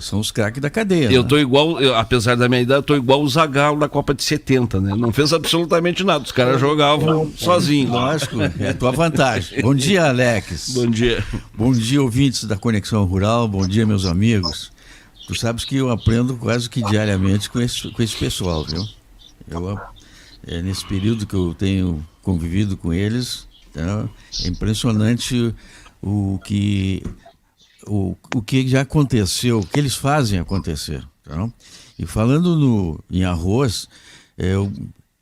são os craques da cadeia. Eu tô igual, apesar da minha idade, eu tô igual o Zagallo da Copa de 70, né? Não fez absolutamente nada, os caras jogavam sozinhos. Lógico, é a tua vantagem. Bom dia, Alex. Bom dia. Bom dia, ouvintes da Conexão Rural, bom dia, meus amigos. Tu sabes que eu aprendo quase que diariamente com esse pessoal, viu? Nesse período que eu tenho convivido com eles, tá? É impressionante o que já aconteceu, o que eles fazem acontecer. Tá? E falando em arroz,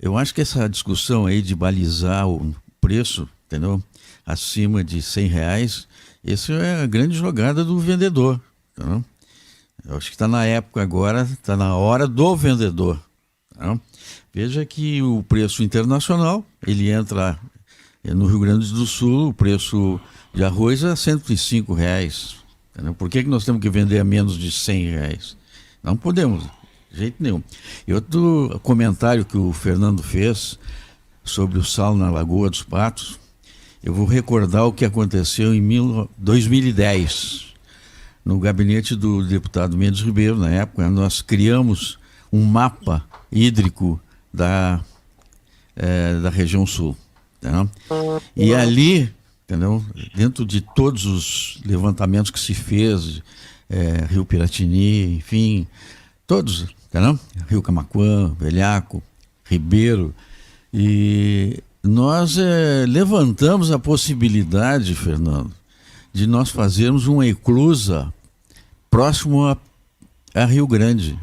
eu acho que essa discussão aí de balizar o preço, entendeu? Acima de R$100, essa é a grande jogada do vendedor. Tá? Eu acho que está na época agora, está na hora do vendedor. Tá? Veja que o preço internacional, ele entra no Rio Grande do Sul, o preço de arroz é R$105. Tá? Por que nós temos que vender a menos de R$100? Não podemos, de jeito nenhum. E outro comentário que o Fernando fez sobre o sal na Lagoa dos Patos, eu vou recordar o que aconteceu em 2010. No gabinete do deputado Mendes Ribeiro, na época, nós criamos um mapa hídrico da região sul. Tá? E ali, entendeu? Dentro de todos os levantamentos que se fez, Rio Piratini, enfim, todos, entendeu? Rio Camaquã, Velhaco, Ribeiro, e nós levantamos a possibilidade, Fernando, de nós fazermos uma eclusa próximo a Rio Grande,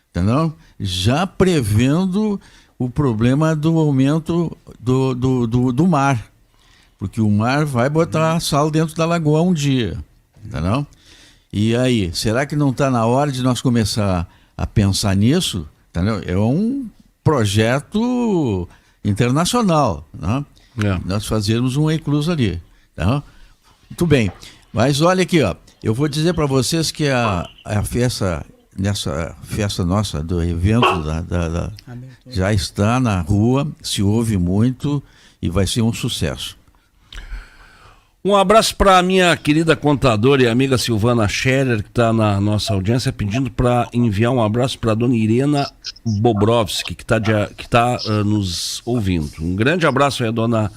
entendeu? Já prevendo o problema do aumento do mar, porque o mar vai botar sal dentro da lagoa um dia, entendeu? E aí, será que não está na hora de nós começar a pensar nisso? Entendeu? É um projeto internacional, né? Nós fazermos uma eclusa ali, tá? Muito bem, mas olha aqui, ó, eu vou dizer para vocês que a festa, nessa festa nossa do evento já está na rua, se ouve muito e vai ser um sucesso. Um abraço para a minha querida contadora e amiga Silvana Scherer, que está na nossa audiência, pedindo para enviar um abraço para a dona Irena Bobrovski, que tá nos ouvindo. Um grande abraço aí, a dona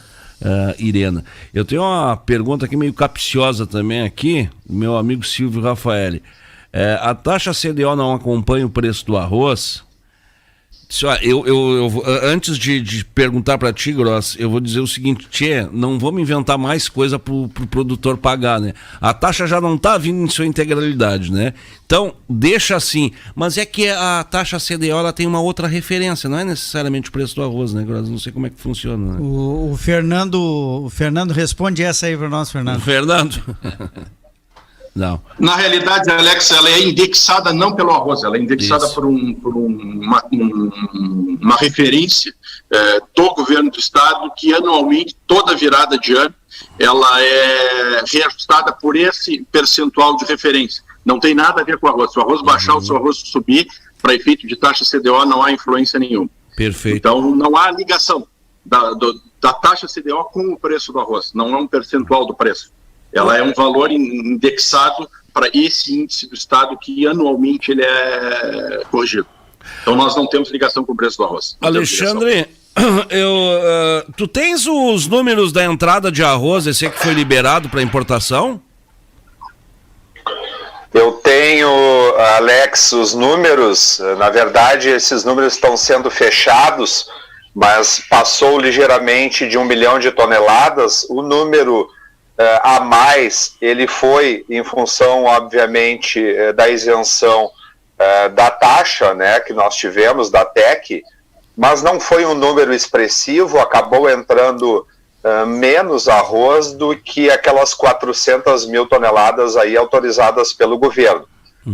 Irena. Eu tenho uma pergunta aqui meio capciosa também aqui, meu amigo Silvio Rafaeli. A taxa CDO não acompanha o preço do arroz? Antes de perguntar para ti, Gross, eu vou dizer o seguinte: não vamos inventar mais coisa pro produtor pagar, né? A taxa já não está vindo em sua integralidade, né? Então, deixa assim. Mas é que a taxa CDO ela tem uma outra referência, não é necessariamente o preço do arroz, né, Gross? Não sei como é que funciona, né? O Fernando responde essa aí para nós, Fernando. O Fernando? Não. Na realidade, Alex, ela é indexada não pelo arroz, ela é indexada por uma referência do governo do estado, que anualmente, toda virada de ano, ela é reajustada por esse percentual de referência. Não tem nada a ver com o arroz. Se o arroz baixar ou se o arroz subir, para efeito de taxa CDO, não há influência nenhuma. Perfeito. Então, não há ligação da taxa CDO com o preço do arroz, não é um percentual do preço. Ela é um valor indexado para esse índice do estado que anualmente ele é corrigido. Então nós não temos ligação com o preço do arroz. Alexandre, tu tens os números da entrada de arroz, esse que foi liberado para importação? Eu tenho, Alex, os números. Na verdade, esses números estão sendo fechados, mas passou ligeiramente de 1 milhão de toneladas. O número a mais, ele foi em função, obviamente, da isenção da taxa, né, que nós tivemos, da TEC, mas não foi um número expressivo, acabou entrando menos arroz do que aquelas 400 mil toneladas aí autorizadas pelo governo.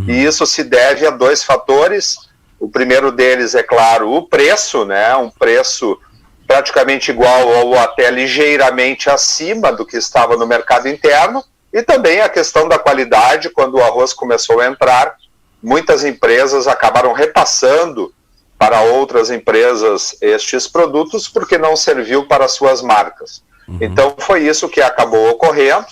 E isso se deve a dois fatores. O primeiro deles, é claro, o preço, né, um preço praticamente igual ou até ligeiramente acima do que estava no mercado interno, e também a questão da qualidade. Quando o arroz começou a entrar, muitas empresas acabaram repassando para outras empresas estes produtos porque não serviu para suas marcas. Então foi isso que acabou ocorrendo,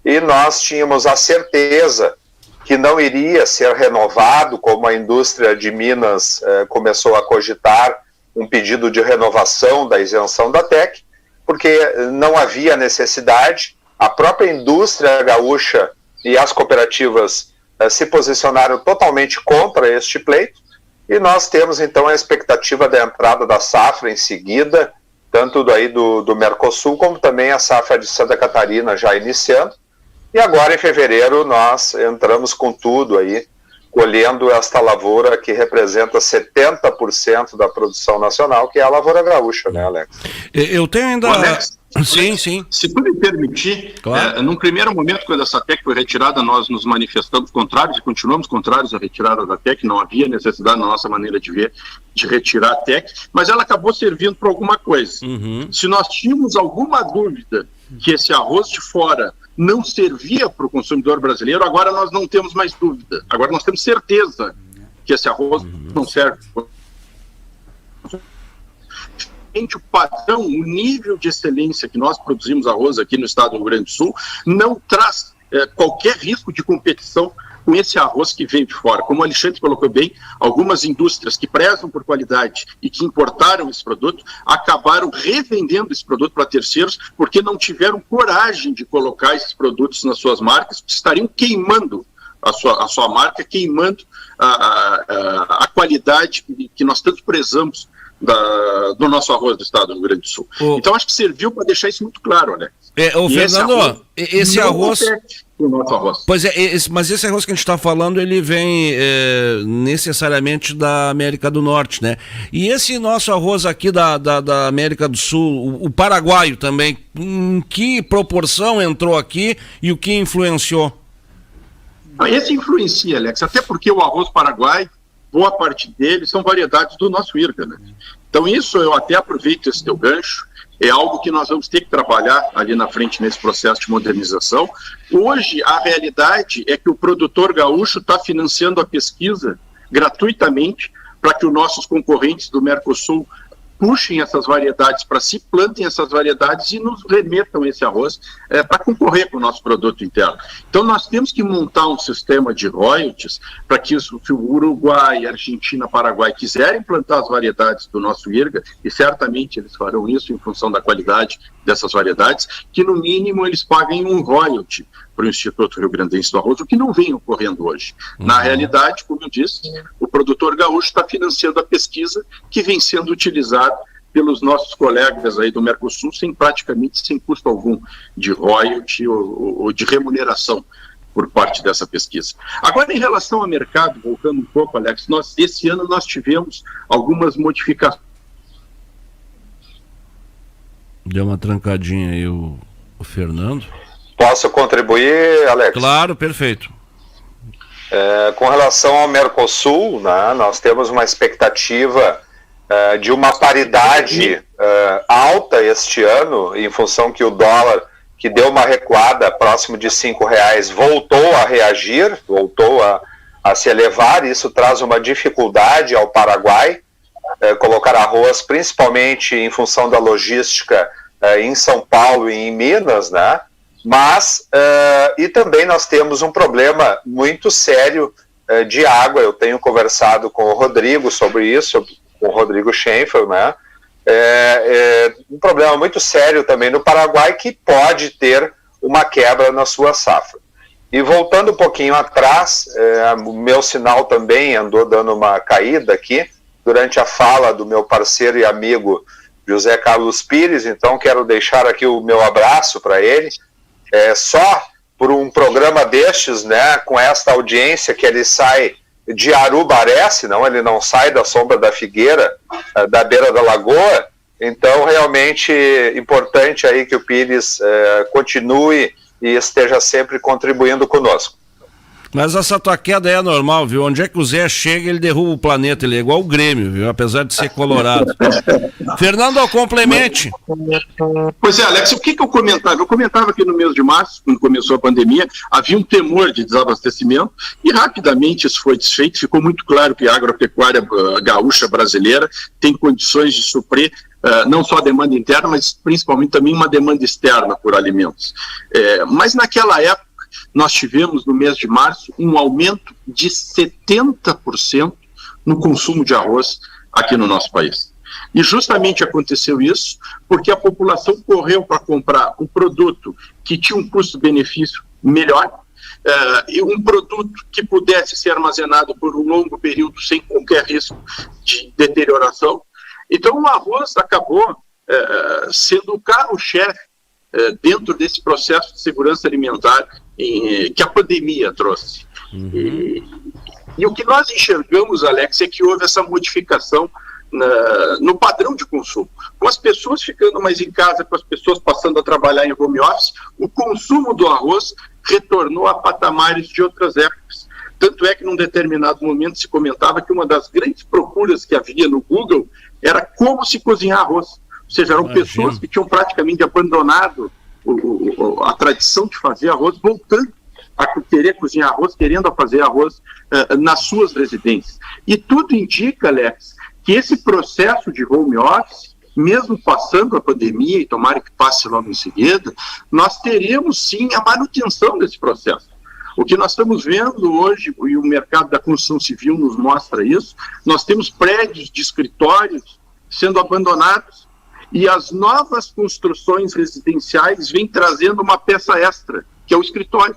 e nós tínhamos a certeza que não iria ser renovado, como a indústria de Minas começou a cogitar um pedido de renovação da isenção da TEC, porque não havia necessidade. A própria indústria gaúcha e as cooperativas se posicionaram totalmente contra este pleito, e nós temos então a expectativa da entrada da safra em seguida, tanto daí do Mercosul, como também a safra de Santa Catarina já iniciando, e agora em fevereiro nós entramos com tudo aí, colhendo esta lavoura que representa 70% da produção nacional, que é a lavoura gaúcha, né, Alex? Eu tenho ainda... Alex, sim. Se tu me permitir, claro. Num primeiro momento, quando essa TEC foi retirada, nós nos manifestamos contrários e continuamos contrários à retirada da TEC, não havia necessidade, na nossa maneira de ver, de retirar a TEC, mas ela acabou servindo para alguma coisa. Se nós tínhamos alguma dúvida que esse arroz de fora não servia para o consumidor brasileiro, agora nós não temos mais dúvida. Agora nós temos certeza que esse arroz não serve. O padrão, o nível de excelência que nós produzimos arroz aqui no estado do Rio Grande do Sul não traz qualquer risco de competição com esse arroz que vem de fora. Como o Alexandre colocou bem, algumas indústrias que prezam por qualidade e que importaram esse produto acabaram revendendo esse produto para terceiros porque não tiveram coragem de colocar esses produtos nas suas marcas, porque estariam queimando a sua marca, queimando a qualidade que nós tanto prezamos do nosso arroz do estado do Rio Grande do Sul. Então acho que serviu para deixar isso muito claro, né? Fernando, esse arroz... O nosso arroz. Pois é, mas esse arroz que a gente está falando, ele vem necessariamente da América do Norte, né? E esse nosso arroz aqui da América do Sul, o paraguaio também, em que proporção entrou aqui e o que influenciou? Esse influencia, Alex, até porque o arroz paraguaio, boa parte dele são variedades do nosso IRGA, né? Então isso eu até aproveito esse teu gancho, é algo que nós vamos ter que trabalhar ali na frente nesse processo de modernização. Hoje, a realidade é que o produtor gaúcho está financiando a pesquisa gratuitamente para que os nossos concorrentes do Mercosul puxem essas variedades para si, plantem essas variedades e nos remetam esse arroz para concorrer com o nosso produto interno. Então nós temos que montar um sistema de royalties para que o Uruguai, Argentina, Paraguai quiserem plantar as variedades do nosso IRGA, e certamente eles farão isso em função da qualidade dessas variedades, que no mínimo eles paguem um royalty para o Instituto Rio Grandense do Arroz, o que não vem ocorrendo hoje. Na realidade, como eu disse, o produtor gaúcho está financiando a pesquisa que vem sendo utilizada pelos nossos colegas aí do Mercosul praticamente sem custo algum de royalty ou de remuneração por parte dessa pesquisa. Agora, em relação ao mercado, voltando um pouco, Alex, esse ano nós tivemos algumas modificações. Deu uma trancadinha aí o Fernando. Posso contribuir, Alex? Claro, perfeito. Com relação ao Mercosul, né, nós temos uma expectativa de uma paridade alta este ano, em função que o dólar, que deu uma recuada próximo de R$5, voltou a reagir, voltou a se elevar. Isso traz uma dificuldade ao Paraguai, colocar arroz, principalmente em função da logística em São Paulo e em Minas, né? Mas, e também nós temos um problema muito sério de água. Eu tenho conversado com o Rodrigo sobre isso, com o Rodrigo Schenfel, né? Um problema muito sério também no Paraguai, que pode ter uma quebra na sua safra. E voltando um pouquinho atrás, o meu sinal também andou dando uma caída aqui, durante a fala do meu parceiro e amigo José Carlos Pires. Então quero deixar aqui o meu abraço para ele. Só por um programa destes, né, com esta audiência, que ele sai de Arubaré, senão ele não sai da sombra da figueira, da beira da lagoa. Então realmente importante aí que o Pires continue e esteja sempre contribuindo conosco. Mas essa tua queda é normal, viu? Onde é que o Zé chega, ele derruba o planeta, ele é igual o Grêmio, viu? Apesar de ser colorado. Fernando, complemente. Pois é, Alex, o que eu comentava? Eu comentava que no mês de março, quando começou a pandemia, havia um temor de desabastecimento e rapidamente isso foi desfeito. Ficou muito claro que a agropecuária gaúcha brasileira tem condições de suprir não só a demanda interna, mas principalmente também uma demanda externa por alimentos. Mas naquela época, nós tivemos no mês de março um aumento de 70% no consumo de arroz aqui no nosso país. E justamente aconteceu isso porque a população correu para comprar um produto que tinha um custo-benefício melhor, e um produto que pudesse ser armazenado por um longo período sem qualquer risco de deterioração. Então, o arroz acabou sendo o carro-chefe dentro desse processo de segurança alimentar que a pandemia trouxe. E o que nós enxergamos, Alex, é que houve essa modificação no padrão de consumo. Com as pessoas ficando mais em casa, com as pessoas passando a trabalhar em home office, o consumo do arroz retornou a patamares de outras épocas. Tanto é que, num determinado momento, se comentava que uma das grandes procuras que havia no Google era como se cozinhar arroz. Ou seja, eram pessoas que tinham praticamente abandonado a tradição de fazer arroz, voltando a querer cozinhar arroz, querendo fazer arroz nas suas residências. E tudo indica, Alex, que esse processo de home office, mesmo passando a pandemia, e tomara que passe logo em seguida, nós teremos sim a manutenção desse processo. O que nós estamos vendo hoje, e o mercado da construção civil nos mostra isso, nós temos prédios de escritórios sendo abandonados, e as novas construções residenciais vêm trazendo uma peça extra, que é o escritório.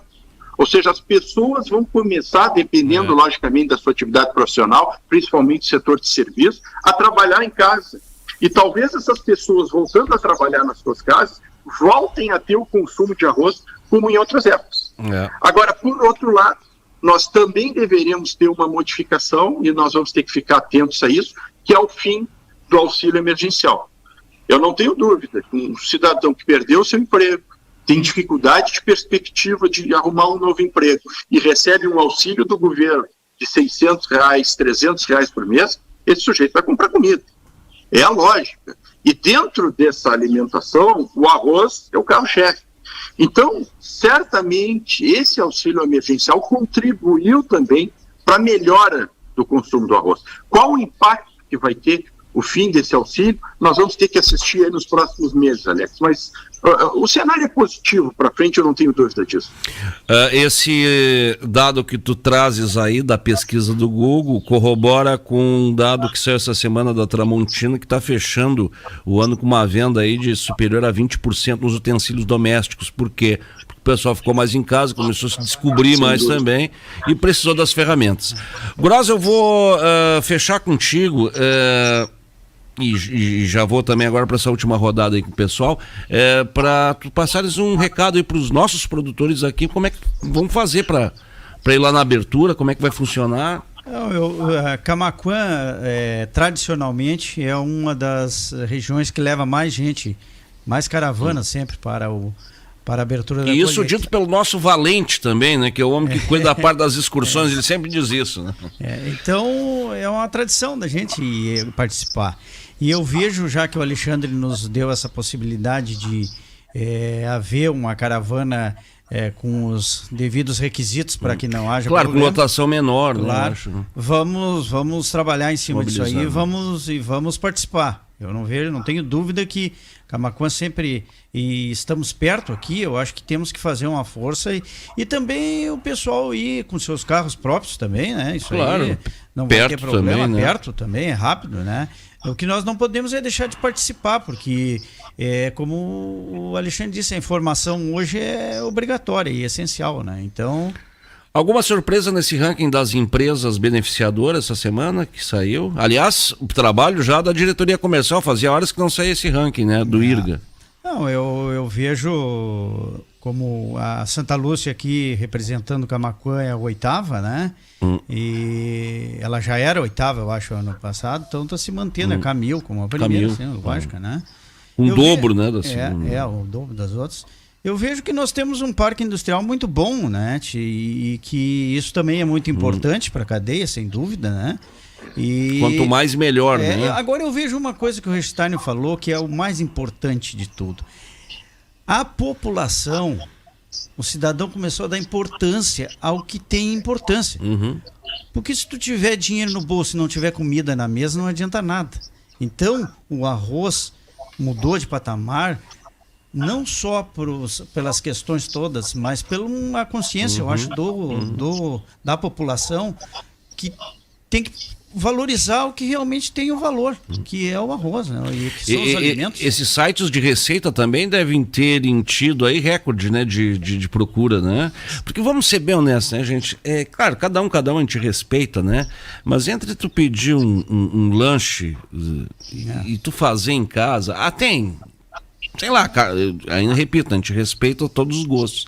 Ou seja, as pessoas vão começar, dependendo logicamente da sua atividade profissional, principalmente do setor de serviço, a trabalhar em casa. E talvez essas pessoas, voltando a trabalhar nas suas casas, voltem a ter o consumo de arroz como em outras épocas. Agora, por outro lado, nós também deveríamos ter uma modificação, e nós vamos ter que ficar atentos a isso, que é o fim do auxílio emergencial. Eu não tenho dúvida que um cidadão que perdeu o seu emprego, tem dificuldade de perspectiva de arrumar um novo emprego e recebe um auxílio do governo de R$600, R$300 por mês, esse sujeito vai comprar comida. É a lógica. E dentro dessa alimentação, o arroz é o carro-chefe. Então, certamente, esse auxílio emergencial contribuiu também para a melhora do consumo do arroz. Qual o impacto que vai ter o fim desse auxílio? Nós vamos ter que assistir aí nos próximos meses, Alex, mas o cenário é positivo para frente, eu não tenho dúvida disso. Esse dado que tu trazes aí da pesquisa do Google corrobora com um dado que saiu essa semana da Tramontina, que está fechando o ano com uma venda aí de superior a 20% nos utensílios domésticos. Por quê? Porque o pessoal ficou mais em casa, começou a se descobrir mais também e precisou das ferramentas. Gross, eu vou fechar contigo. E já vou também agora para essa última rodada aí com o pessoal, para tu passares um recado aí para os nossos produtores aqui, como é que vão fazer para ir lá na abertura, como é que vai funcionar? Camaquã, tradicionalmente, é uma das regiões que leva mais gente, mais caravana sempre para a abertura da colheita. E isso colheita. dito pelo nosso Valente também, né? Que é o homem que cuida da parte das excursões, ele sempre diz isso, né? Então, é uma tradição da gente participar. E eu vejo, já que o Alexandre nos deu essa possibilidade de haver uma caravana com os devidos requisitos para que não haja problema. Com lotação menor, claro, né? Acho. Vamos trabalhar em cima disso aí e vamos participar. Eu não tenho dúvida que Camaquã sempre, e estamos perto aqui, eu acho que temos que fazer uma força e também o pessoal ir com seus carros próprios também, né? Isso claro, aí não vai ter problema, também, né? Perto também, é rápido, né? O que nós não podemos é deixar de participar, porque, como o Alexandre disse, a informação hoje é obrigatória e essencial, né? Então... Alguma surpresa nesse ranking das empresas beneficiadoras essa semana que saiu? Aliás, o trabalho já da diretoria comercial, fazia horas que não saía esse ranking, né? Do IRGA. Não, eu vejo como a Santa Lúcia aqui representando Camaquã é a 8ª, né? E ela já era 8ª, eu acho, ano passado, então está se mantendo a Camil como a primeira, assim, lógica, né? Dobro, né? Da segunda. O dobro das outras. Eu vejo que nós temos um parque industrial muito bom, né? E que isso também é muito importante para a cadeia, sem dúvida, né? E quanto mais melhor, né? Agora eu vejo uma coisa que o Registânio falou que é o mais importante de tudo. A população, o cidadão começou a dar importância ao que tem importância. Porque se tu tiver dinheiro no bolso e não tiver comida na mesa, não adianta nada. Então, o arroz mudou de patamar, não só pelas questões todas, mas pela uma consciência, eu acho, da população, que tem que valorizar o que realmente tem o valor, que é o arroz, né? E que são os alimentos. Esses sites de receita também devem ter tido aí recorde, né, de procura, né? Porque vamos ser bem honestos, né, gente? Claro, cada um a gente respeita, né? Mas entre tu pedir um lanche e tu fazer em casa, tem, sei lá, ainda repito, a gente respeita todos os gostos.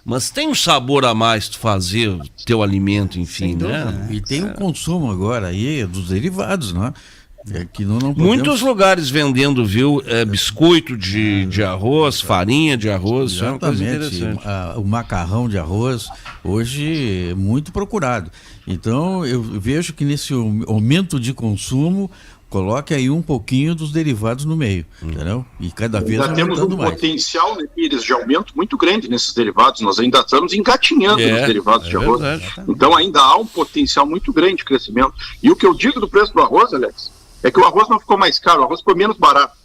Mas tem um sabor a mais tu fazer o teu alimento, enfim, né? E tem o consumo agora aí dos derivados, né? Que não podemos... Muitos lugares vendendo, viu? Biscoito de arroz, farinha de arroz, isso é uma coisa interessante. O macarrão de arroz, hoje é muito procurado. Então, eu vejo que nesse aumento de consumo, coloque aí um pouquinho dos derivados no meio, entendeu? E cada vez ainda temos um mais. Potencial, né, Pires, de aumento muito grande nesses derivados. Nós ainda estamos engatinhando nos derivados de arroz. Verdade. Então ainda há um potencial muito grande de crescimento. E o que eu digo do preço do arroz, Alex, é que o arroz não ficou mais caro, o arroz ficou menos barato.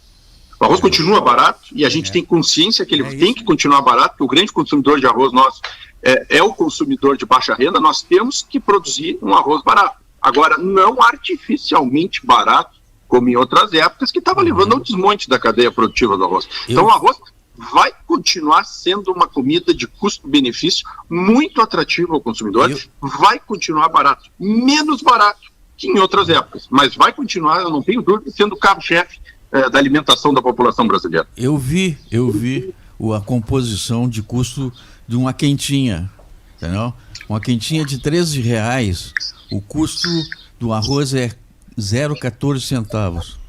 O arroz continua barato e a gente tem consciência que ele tem que continuar barato, porque o grande consumidor de arroz nosso é o consumidor de baixa renda. Nós temos que produzir um arroz barato. Agora, não artificialmente barato, como em outras épocas, que estava levando ao desmonte da cadeia produtiva do arroz. Então o arroz vai continuar sendo uma comida de custo-benefício muito atrativa ao consumidor, vai continuar barato, menos barato que em outras épocas, mas vai continuar, eu não tenho dúvida, sendo o carro-chefe da alimentação da população brasileira. Eu vi a composição de custo de uma quentinha, entendeu? Uma quentinha de R$13, o custo do arroz é 0,14 centavos.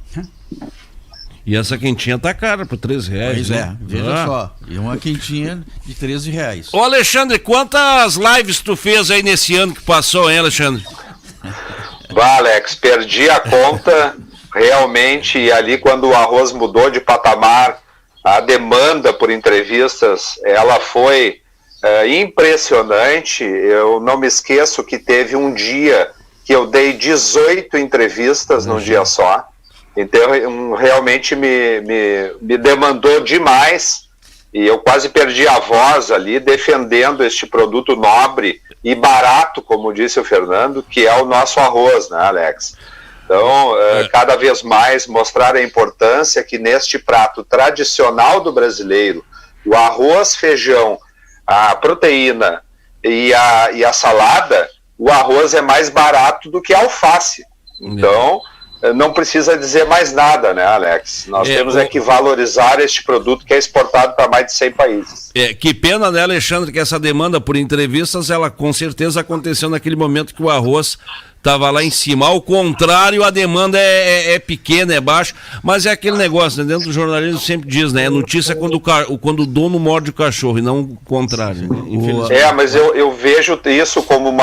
E essa quentinha tá cara por R$13. Pois né? Veja só. E uma quentinha de R$13. Ô Alexandre, quantas lives tu fez aí nesse ano que passou, hein, Alexandre? Alex, perdi a conta realmente, e ali quando o arroz mudou de patamar, a demanda por entrevistas, ela foi impressionante. Eu não me esqueço que teve um dia que eu dei 18 entrevistas num dia só, então realmente me demandou demais, e eu quase perdi a voz ali defendendo este produto nobre e barato, como disse o Fernando, que é o nosso arroz, né, Alex? Então, cada vez mais mostrar a importância que neste prato tradicional do brasileiro, o arroz, feijão, a proteína e a salada, o arroz é mais barato do que a alface. Então, não precisa dizer mais nada, né, Alex? Nós temos que valorizar este produto que é exportado para mais de 100 países. Que pena, né, Alexandre, que essa demanda por entrevistas, ela com certeza aconteceu naquele momento que o arroz estava lá em cima. Ao contrário, a demanda é pequena, é baixa, mas é aquele negócio, né? Dentro do jornalismo sempre diz, né? É notícia quando o dono morde o cachorro e não o contrário. Né? Mas eu vejo isso como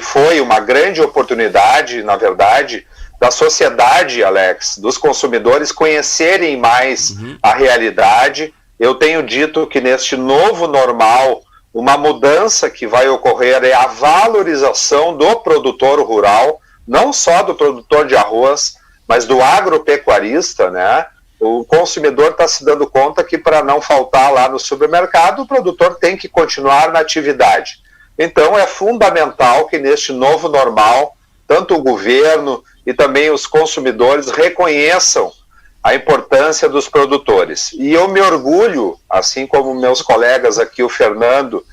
foi uma grande oportunidade, na verdade, da sociedade, Alex, dos consumidores conhecerem mais a realidade. Eu tenho dito que neste novo normal, uma mudança que vai ocorrer é a valorização do produtor rural, não só do produtor de arroz, mas do agropecuarista, né? O consumidor está se dando conta que para não faltar lá no supermercado, o produtor tem que continuar na atividade. Então é fundamental que neste novo normal, tanto o governo e também os consumidores reconheçam a importância dos produtores. E eu me orgulho, assim como meus colegas aqui, o Fernando,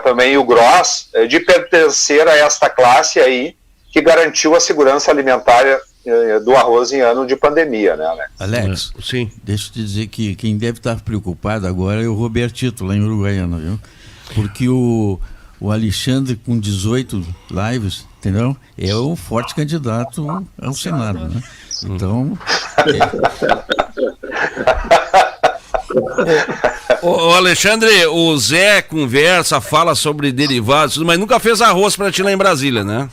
também o Gross, de pertencer a esta classe aí que garantiu a segurança alimentar do arroz em ano de pandemia, né, Alex? Alex, sim. Deixa eu te dizer que quem deve estar preocupado agora é o Robertito, lá em Uruguaiana, viu? Porque o Alexandre, com 18 lives, entendeu? É um forte candidato ao Senado, né? Então... Ô Alexandre, o Zé conversa, fala sobre derivados, mas nunca fez arroz pra ti lá em Brasília, né?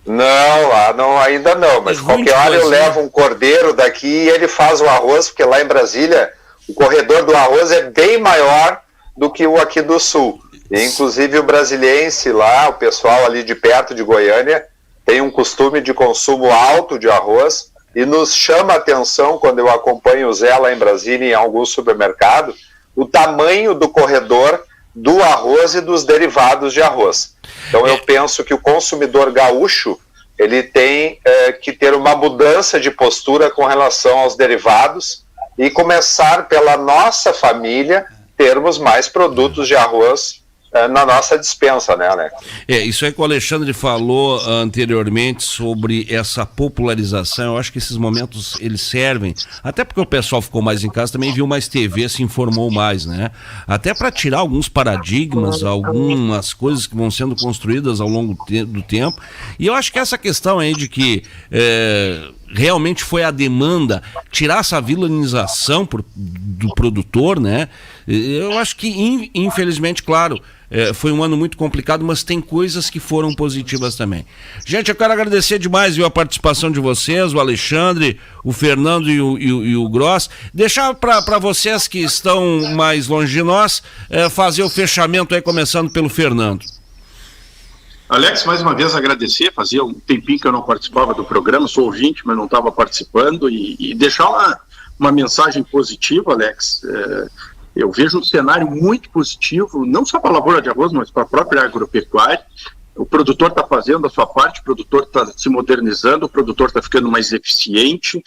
Não, ainda não, mas qualquer hora eu levo um cordeiro daqui e ele faz o arroz, porque lá em Brasília o corredor do arroz é bem maior do que o aqui do Sul. E, inclusive o brasiliense lá, o pessoal ali de perto de Goiânia, tem um costume de consumo alto de arroz, e nos chama a atenção, quando eu acompanho o Zé lá em Brasília, em algum supermercado, o tamanho do corredor do arroz e dos derivados de arroz. Então eu penso que o consumidor gaúcho ele tem que ter uma mudança de postura com relação aos derivados e começar pela nossa família termos mais produtos de arroz na nossa dispensa, né, Alex? Isso aí que o Alexandre falou anteriormente sobre essa popularização. Eu acho que esses momentos eles servem, até porque o pessoal ficou mais em casa, também viu mais TV, se informou mais, né? Até para tirar alguns paradigmas, algumas coisas que vão sendo construídas ao longo do tempo. E eu acho que essa questão aí de que realmente foi a demanda tirar essa vilanização do produtor, né? Eu acho que, infelizmente, claro, foi um ano muito complicado, mas tem coisas que foram positivas também. Gente, eu quero agradecer demais a participação de vocês, o Alexandre, o Fernando e o Gross. Deixar para vocês que estão mais longe de nós, fazer o fechamento aí, começando pelo Fernando. Alex, mais uma vez agradecer, fazia um tempinho que eu não participava do programa, sou ouvinte, mas não estava participando, e deixar uma mensagem positiva, Alex. Eu vejo um cenário muito positivo, não só para a lavoura de arroz, mas para a própria agropecuária. O produtor está fazendo a sua parte, o produtor está se modernizando, o produtor está ficando mais eficiente.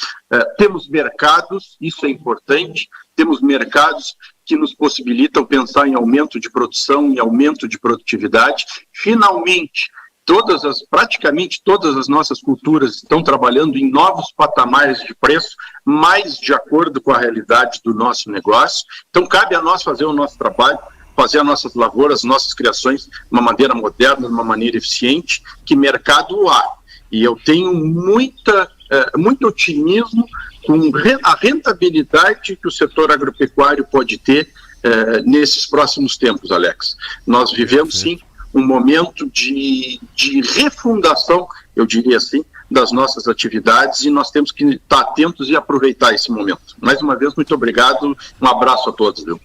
Temos mercados, isso é importante, temos mercados que nos possibilitam pensar em aumento de produção, em aumento de produtividade. Finalmente, praticamente todas as nossas culturas estão trabalhando em novos patamares de preço, mais de acordo com a realidade do nosso negócio. Então, cabe a nós fazer o nosso trabalho, fazer as nossas lavouras, nossas criações de uma maneira moderna, de uma maneira eficiente, que mercado há. E eu tenho muito otimismo com a rentabilidade que o setor agropecuário pode ter nesses próximos tempos, Alex. Nós vivemos, sim, um momento de refundação, eu diria assim, das nossas atividades, e nós temos que estar atentos e aproveitar esse momento. Mais uma vez, muito obrigado, um abraço a todos, viu?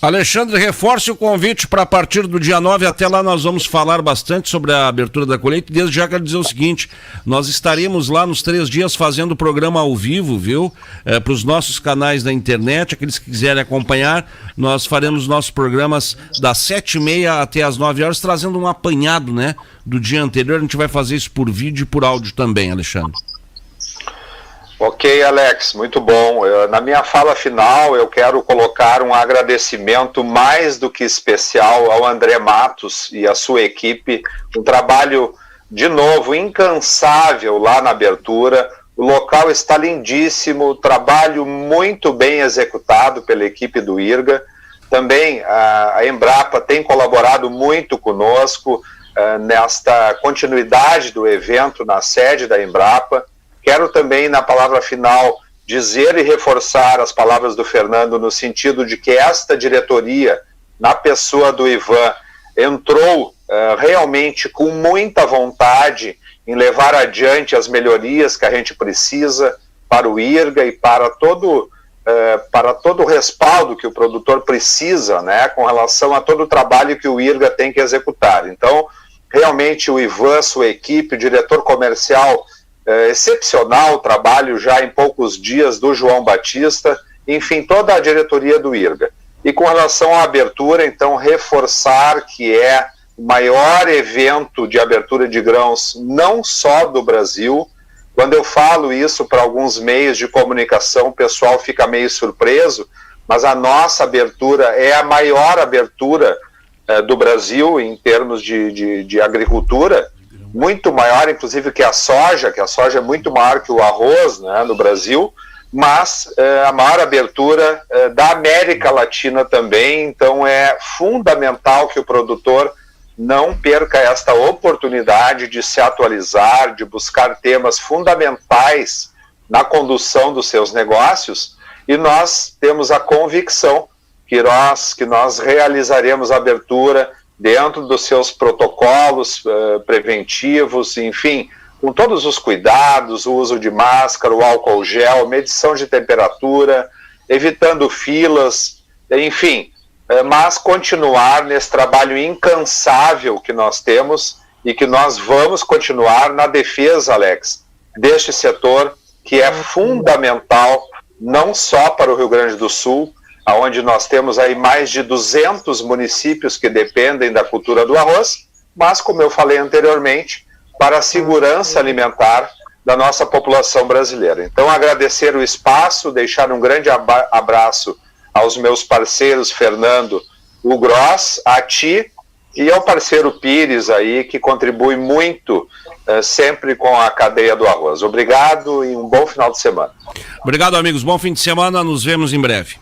Alexandre, reforce o convite para a partir do dia 9, até lá nós vamos falar bastante sobre a abertura da colheita. Desde já quero dizer o seguinte, nós estaremos lá nos 3 dias fazendo o programa ao vivo, viu? Para os nossos canais da internet, aqueles que quiserem acompanhar, nós faremos nossos programas das 7h30 até as 9 horas, trazendo um apanhado, né, do dia anterior. A gente vai fazer isso por vídeo e por áudio também, Alexandre. Ok, Alex, muito bom. Na minha fala final, eu quero colocar um agradecimento mais do que especial ao André Matos e à sua equipe. Um trabalho, de novo, incansável lá na abertura. O local está lindíssimo, trabalho muito bem executado pela equipe do IRGA. Também a Embrapa tem colaborado muito conosco nesta continuidade do evento na sede da Embrapa. Quero também, na palavra final, dizer e reforçar as palavras do Fernando no sentido de que esta diretoria, na pessoa do Ivan, entrou realmente com muita vontade em levar adiante as melhorias que a gente precisa para o IRGA e para todo o respaldo que o produtor precisa, né, com relação a todo o trabalho que o IRGA tem que executar. Então, realmente o Ivan, sua equipe, o diretor comercial, excepcional trabalho já em poucos dias do João Batista, enfim, toda a diretoria do IRGA. E com relação à abertura, então, reforçar que é o maior evento de abertura de grãos, não só do Brasil. Quando eu falo isso para alguns meios de comunicação, o pessoal fica meio surpreso, mas a nossa abertura é a maior abertura do Brasil em termos de agricultura, muito maior, inclusive, que a soja é muito maior que o arroz, né, no Brasil, mas a maior abertura da América Latina também. Então é fundamental que o produtor não perca esta oportunidade de se atualizar, de buscar temas fundamentais na condução dos seus negócios, e nós temos a convicção que nós realizaremos a abertura dentro dos seus protocolos preventivos, enfim, com todos os cuidados, o uso de máscara, o álcool gel, medição de temperatura, evitando filas, enfim, mas continuar nesse trabalho incansável que nós temos e que nós vamos continuar na defesa, Alex, deste setor que é fundamental, não só para o Rio Grande do Sul, onde nós temos aí mais de 200 municípios que dependem da cultura do arroz, mas, como eu falei anteriormente, para a segurança alimentar da nossa população brasileira. Então, agradecer o espaço, deixar um grande abraço aos meus parceiros, Fernando, o Gross, a ti e ao parceiro Pires aí, que contribui muito sempre com a cadeia do arroz. Obrigado e um bom final de semana. Obrigado, amigos. Bom fim de semana. Nos vemos em breve.